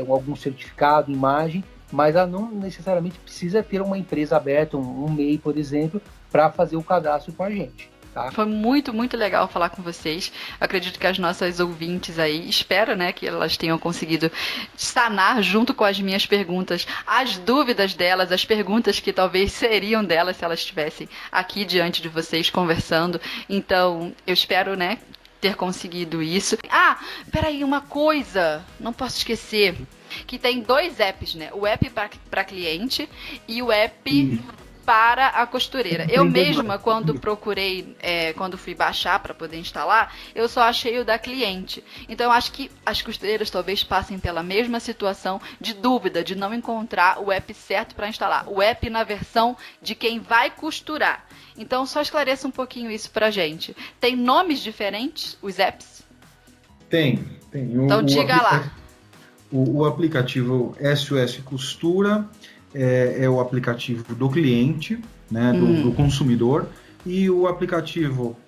S6: algum certificado, imagem, mas ela não necessariamente precisa ter uma empresa aberta, um MEI, por exemplo, para fazer o cadastro com a gente. Tá?
S2: Foi muito, muito legal falar com vocês. Acredito que as nossas ouvintes aí, espero, né, que elas tenham conseguido sanar, junto com as minhas perguntas, as dúvidas delas, as perguntas que talvez seriam delas se elas estivessem aqui diante de vocês conversando. Então, eu espero, né, ter conseguido isso. Ah, peraí, uma coisa, não posso esquecer, que tem 2 apps, né? O app para cliente e o app para a costureira. Eu mesma, quando procurei, quando fui baixar para poder instalar, eu só achei o da cliente. Então, eu acho que as costureiras talvez passem pela mesma situação de dúvida, de não encontrar o app certo para instalar. O app na versão de quem vai costurar. Então, só esclareça um pouquinho isso pra gente. Tem nomes diferentes, os apps?
S5: Tem.
S2: Então, diga lá.
S5: O aplicativo SOS Costura é o aplicativo do cliente, né, do consumidor, e o aplicativo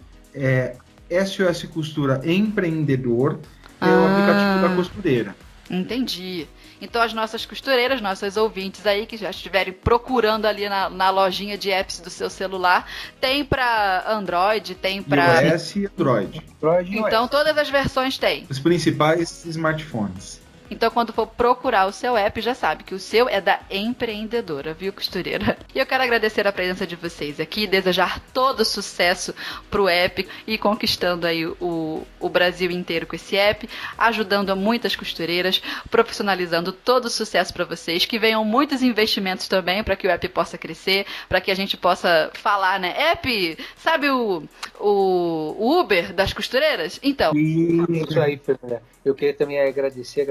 S5: SOS Costura Empreendedor é o aplicativo da costureira.
S2: Entendi. Então as nossas costureiras, nossas ouvintes aí que já estiverem procurando ali na lojinha de apps do seu celular, tem para Android, tem para
S5: iOS e Android.
S2: Então todas as versões tem.
S5: Os principais smartphones.
S2: Então, quando for procurar o seu app, já sabe que o seu é da empreendedora, viu, costureira? E eu quero agradecer a presença de vocês aqui, desejar todo sucesso pro app e conquistando aí o Brasil inteiro com esse app, ajudando a muitas costureiras, profissionalizando todo o sucesso para vocês, que venham muitos investimentos também para que o app possa crescer, para que a gente possa falar, né? App, sabe o Uber das costureiras? Então.
S6: Isso aí, Fernanda. Eu queria também agradecer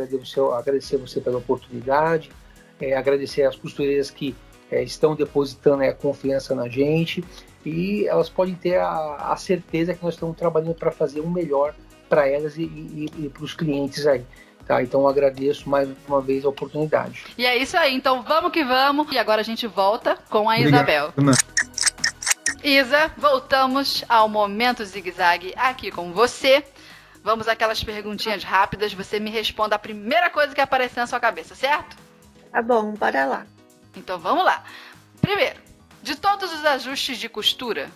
S6: você pela oportunidade, agradecer às costureiras que estão depositando a confiança na gente, e elas podem ter a certeza que nós estamos trabalhando para fazer o melhor para elas e para os clientes aí. Tá? Então eu agradeço mais uma vez a oportunidade.
S2: E é isso aí, então vamos que vamos. E agora a gente volta com a Isabel. Isa, voltamos ao Momento Zigue-Zague aqui com você. Vamos àquelas perguntinhas rápidas, você me responda a primeira coisa que aparecer na sua cabeça, certo?
S3: Tá bom, bora lá.
S2: Então vamos lá. Primeiro, de todos os ajustes de costura,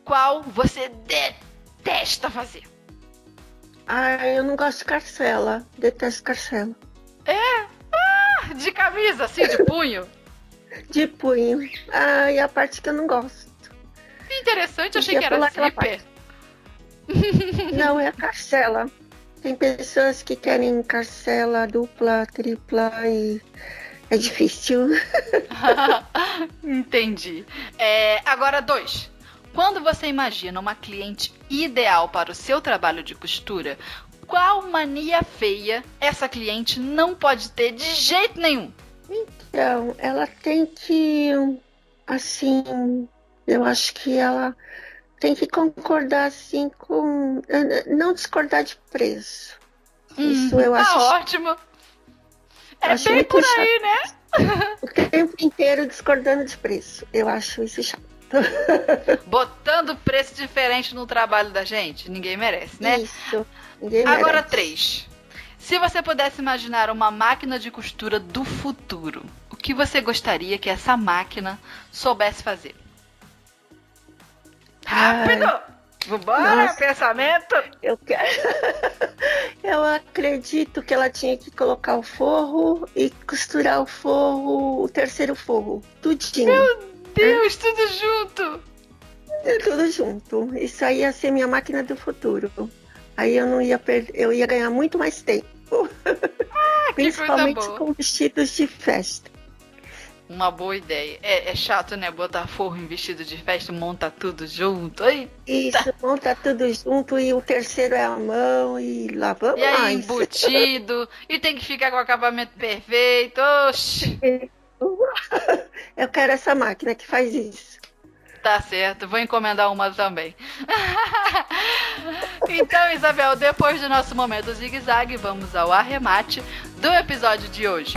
S2: qual você detesta fazer?
S3: Eu não gosto de carcela, detesto carcela.
S2: De camisa, assim, de punho?
S3: De punho. E a parte que eu não gosto.
S2: Interessante, achei que era zíper.
S3: Não, é a carcela. Tem pessoas que querem carcela dupla, tripla e é difícil.
S2: Entendi. Agora 2. Quando você imagina uma cliente ideal para o seu trabalho de costura, qual mania feia essa cliente não pode ter de jeito nenhum?
S3: Então, ela tem que, assim, eu acho que ela tem que concordar, assim, com... Não discordar de preço. Isso eu acho...
S2: Tá ótimo. É bem por aí, né?
S3: O tempo inteiro discordando de preço. Eu acho isso chato.
S2: Botando preço diferente no trabalho da gente. Ninguém merece, né?
S3: Isso. Ninguém merece.
S2: Agora 3. Se você pudesse imaginar uma máquina de costura do futuro, o que você gostaria que essa máquina soubesse fazer? Rápido! Vambora, nossa, pensamento!
S3: Eu quero. Eu acredito que ela tinha que colocar o forro e costurar o forro, o terceiro forro, tudinho.
S2: Meu Deus, tudo junto!
S3: Tudo junto. Isso aí ia ser minha máquina do futuro. Aí eu não ia perder, eu ia ganhar muito mais tempo. Principalmente com vestidos de festa.
S2: Uma boa ideia. É chato, né? Botar forro em vestido de festa, monta tudo junto. Eita.
S3: Isso, monta tudo junto e o terceiro é a mão e lá vamos.
S2: E aí, embutido. E tem que ficar com o acabamento perfeito. Oxi.
S3: Eu quero essa máquina que faz isso.
S2: Tá certo, vou encomendar uma também. Então, Isabel, depois do nosso momento zigue-zague, vamos ao arremate do episódio de hoje.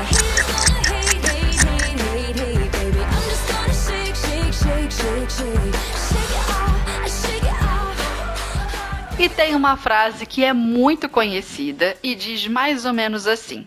S2: E tem uma frase que é muito conhecida e diz mais ou menos assim: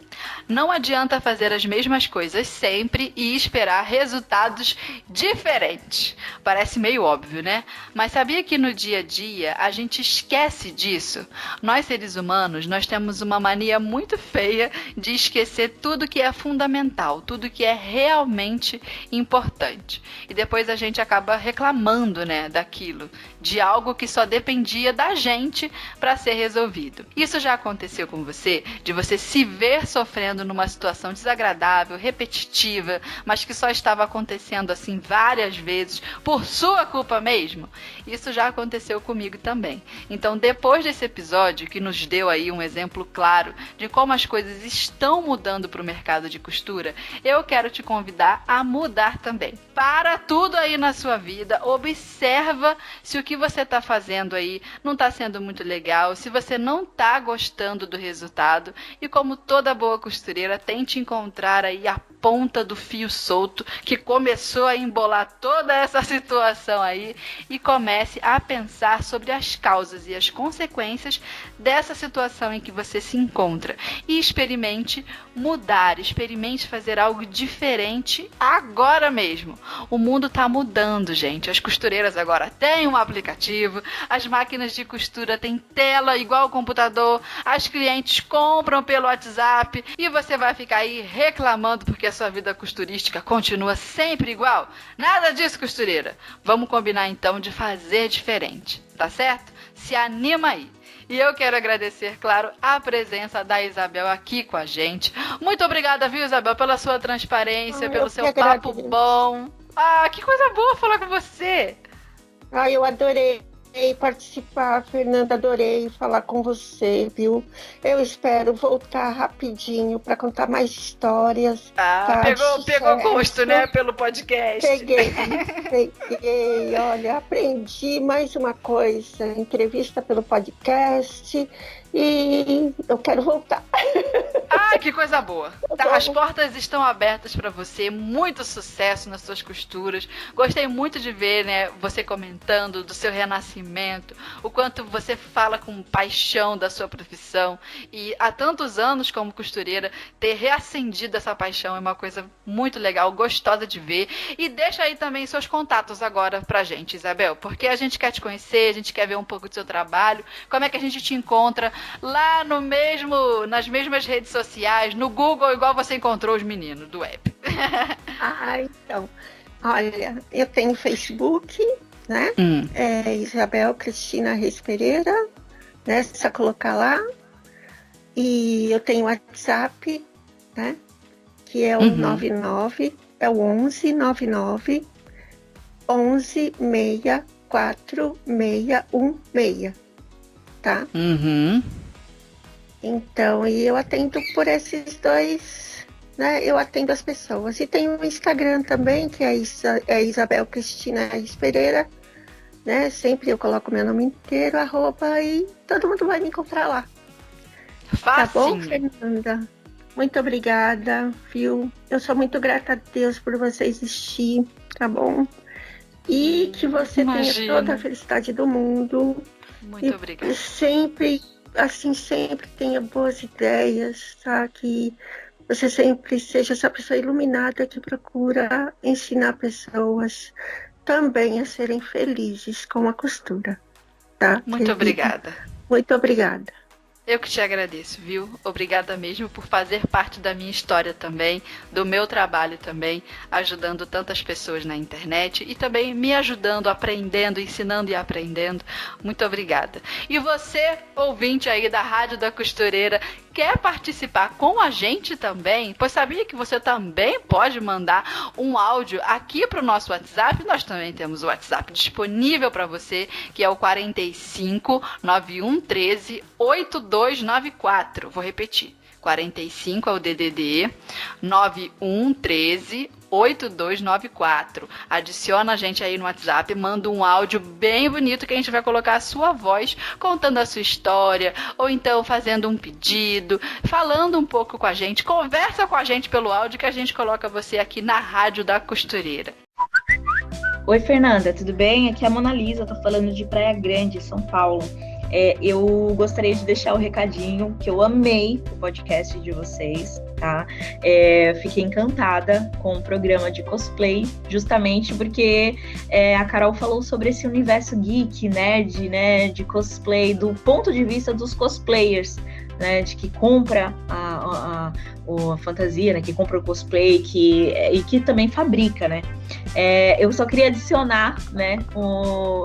S2: Não adianta fazer as mesmas coisas sempre e esperar resultados diferentes. Parece meio óbvio, né? Mas sabia que no dia a dia a gente esquece disso? Nós, seres humanos, nós temos uma mania muito feia de esquecer tudo que é fundamental, tudo que é realmente importante. E depois a gente acaba reclamando, né, daquilo, de algo que só dependia da gente para ser resolvido. Isso já aconteceu com você? De você se ver sofrendo numa situação desagradável, repetitiva, mas que só estava acontecendo assim várias vezes por sua culpa mesmo? Isso já aconteceu comigo também. Então, depois desse episódio que nos deu aí um exemplo claro de como as coisas estão mudando para o mercado de costura, eu quero te convidar a mudar também. Para tudo aí na sua vida, observa se o que você está fazendo aí não está sendo muito legal, se você não está gostando do resultado, e como toda boa costureira, tente encontrar aí a ponta do fio solto que começou a embolar toda essa situação aí e comece a pensar sobre as causas e as consequências dessa situação em que você se encontra e experimente mudar, experimente fazer algo diferente agora mesmo. O mundo está mudando, gente. As costureiras agora têm um aplicativo, as máquinas de costura têm tela igual ao computador, as clientes compram pelo WhatsApp e você vai ficar aí reclamando porque a sua vida costurística continua sempre igual? Nada disso, costureira. Vamos combinar então de fazer diferente, tá certo? Se anima aí. E eu quero agradecer, claro, a presença da Isabel aqui com a gente. Muito obrigada, viu, Isabel, pela sua transparência, pelo seu papo bom. Ah, que coisa boa falar com você.
S3: Eu adorei participar, Fernanda, adorei falar com você, viu? Eu espero voltar rapidinho para contar mais histórias.
S2: Ah, pegou gosto, né, pelo podcast.
S3: Peguei, olha, aprendi mais uma coisa, entrevista pelo podcast e eu quero voltar.
S2: Ah, que coisa boa. Tá, as portas estão abertas para você, muito sucesso nas suas costuras. Gostei muito de ver, né, você comentando do seu renascimento, o quanto você fala com paixão da sua profissão e há tantos anos como costureira, ter reacendido essa paixão é uma coisa muito legal, gostosa de ver. E deixa aí também seus contatos agora pra gente, Isabel, porque a gente quer te conhecer, a gente quer ver um pouco do seu trabalho, como é que a gente te encontra lá nas mesmas redes sociais, no Google, igual você encontrou os meninos do web.
S3: Então, olha, eu tenho Facebook, né? É Isabel Cristina Reis Pereira, né? Só colocar lá. E eu tenho WhatsApp, né? Que é o 99, é o 1199 1164 616, tá? Então, e eu atendo por esses dois, né? Eu atendo as pessoas. E tem o Instagram também, que é Isabel Cristina Reis Pereira, né? Sempre eu coloco meu nome inteiro, @ e todo mundo vai me encontrar lá.
S2: Facinho.
S3: Tá bom, Fernanda? Muito obrigada, viu? Eu sou muito grata a Deus por você existir, tá bom? E que você tenha toda a felicidade do mundo.
S2: Muito obrigada.
S3: Sempre tenha boas ideias, tá? Que você sempre seja essa pessoa iluminada que procura ensinar pessoas também a serem felizes com a costura, tá?
S2: Muito obrigada.
S3: Muito obrigada.
S2: Eu que te agradeço, viu? Obrigada mesmo por fazer parte da minha história também, do meu trabalho também, ajudando tantas pessoas na internet e também me ajudando, aprendendo, ensinando e aprendendo. Muito obrigada. E você, ouvinte aí da Rádio da Costureira, quer participar com a gente também? Pois sabia que você também pode mandar um áudio aqui para o nosso WhatsApp? Nós também temos o WhatsApp disponível para você, que é o 45 9113 8294. Vou repetir. 45 é o DDD 9113 8294. Adiciona a gente aí no WhatsApp, manda um áudio bem bonito que a gente vai colocar a sua voz contando a sua história, ou então fazendo um pedido, falando um pouco com a gente. Conversa com a gente pelo áudio que a gente coloca você aqui na Rádio da Costureira.
S7: Oi, Fernanda, tudo bem? Aqui é a Mona Lisa, tô falando de Praia Grande, São Paulo. eu gostaria de deixar o recadinho que eu amei o podcast de vocês, tá? Fiquei encantada com o programa de cosplay, justamente porque a Carol falou sobre esse universo geek, nerd, né, de cosplay, do ponto de vista dos cosplayers, né, de que compra a fantasia, né, que compra o cosplay e que também fabrica, né. Eu só queria adicionar, né,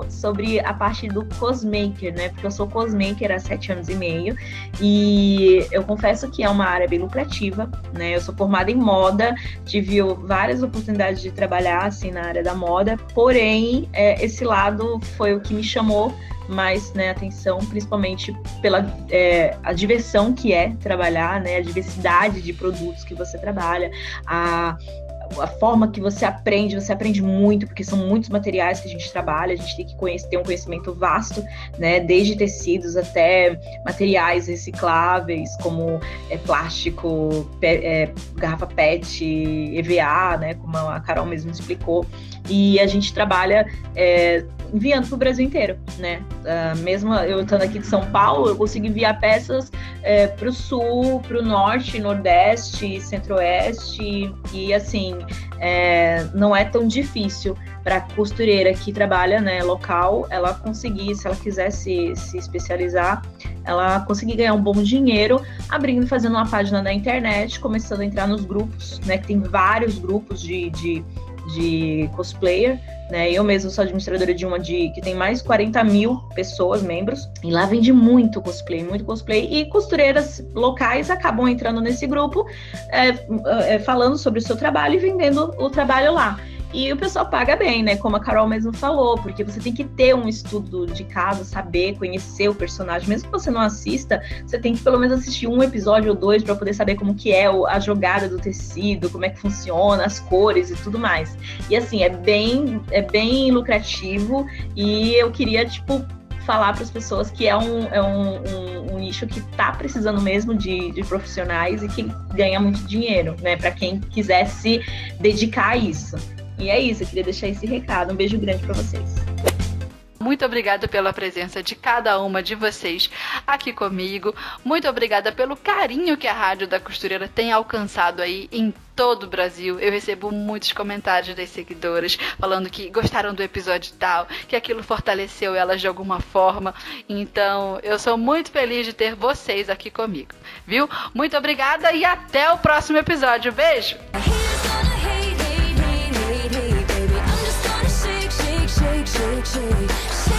S7: sobre a parte do cosmaker, né, porque eu sou cosmaker há 7 anos e meio e eu confesso que é uma área bem lucrativa, né, eu sou formada em moda, tive várias oportunidades de trabalhar, assim, na área da moda, porém, esse lado foi o que me chamou mais, né, atenção, principalmente pela a diversão que é trabalhar, né, a diversidade de produtos que você trabalha, a forma que você aprende muito, porque são muitos materiais que a gente trabalha, a gente tem que ter um conhecimento vasto, né, desde tecidos até materiais recicláveis, como plástico, garrafa PET, EVA, né, como a Carol mesmo explicou, e a gente trabalha enviando para o Brasil inteiro, né? Mesmo eu estando aqui de São Paulo, eu consigo enviar peças para o Sul, para o Norte, Nordeste, Centro-Oeste, e assim, não é tão difícil para a costureira que trabalha, né, local, ela conseguir, se ela quiser se especializar, ela conseguir ganhar um bom dinheiro, fazendo uma página na internet, começando a entrar nos grupos, né, que tem vários grupos de cosplayer, né? Eu mesmo sou administradora de uma que tem mais de 40 mil pessoas, membros, e lá vende muito cosplay, e costureiras locais acabam entrando nesse grupo, falando sobre o seu trabalho e vendendo o trabalho lá. E o pessoal paga bem, né? Como a Carol mesmo falou, porque você tem que ter um estudo de caso, saber, conhecer o personagem. Mesmo que você não assista, você tem que pelo menos assistir 1 episódio ou 2 para poder saber como que é a jogada do tecido, como é que funciona, as cores e tudo mais. E assim, é bem lucrativo e eu queria, falar para as pessoas que é um nicho que está precisando mesmo de profissionais e que ganha muito dinheiro, né? Para quem quiser se dedicar a isso. E é isso, eu queria deixar esse recado. Um beijo grande para vocês.
S2: Muito obrigada pela presença de cada uma de vocês aqui comigo. Muito obrigada pelo carinho que a Rádio da Costureira tem alcançado aí em todo o Brasil. Eu recebo muitos comentários das seguidoras falando que gostaram do episódio tal, que aquilo fortaleceu elas de alguma forma. Então, eu sou muito feliz de ter vocês aqui comigo, viu? Muito obrigada e até o próximo episódio. Beijo!
S8: Shake, shake, shake.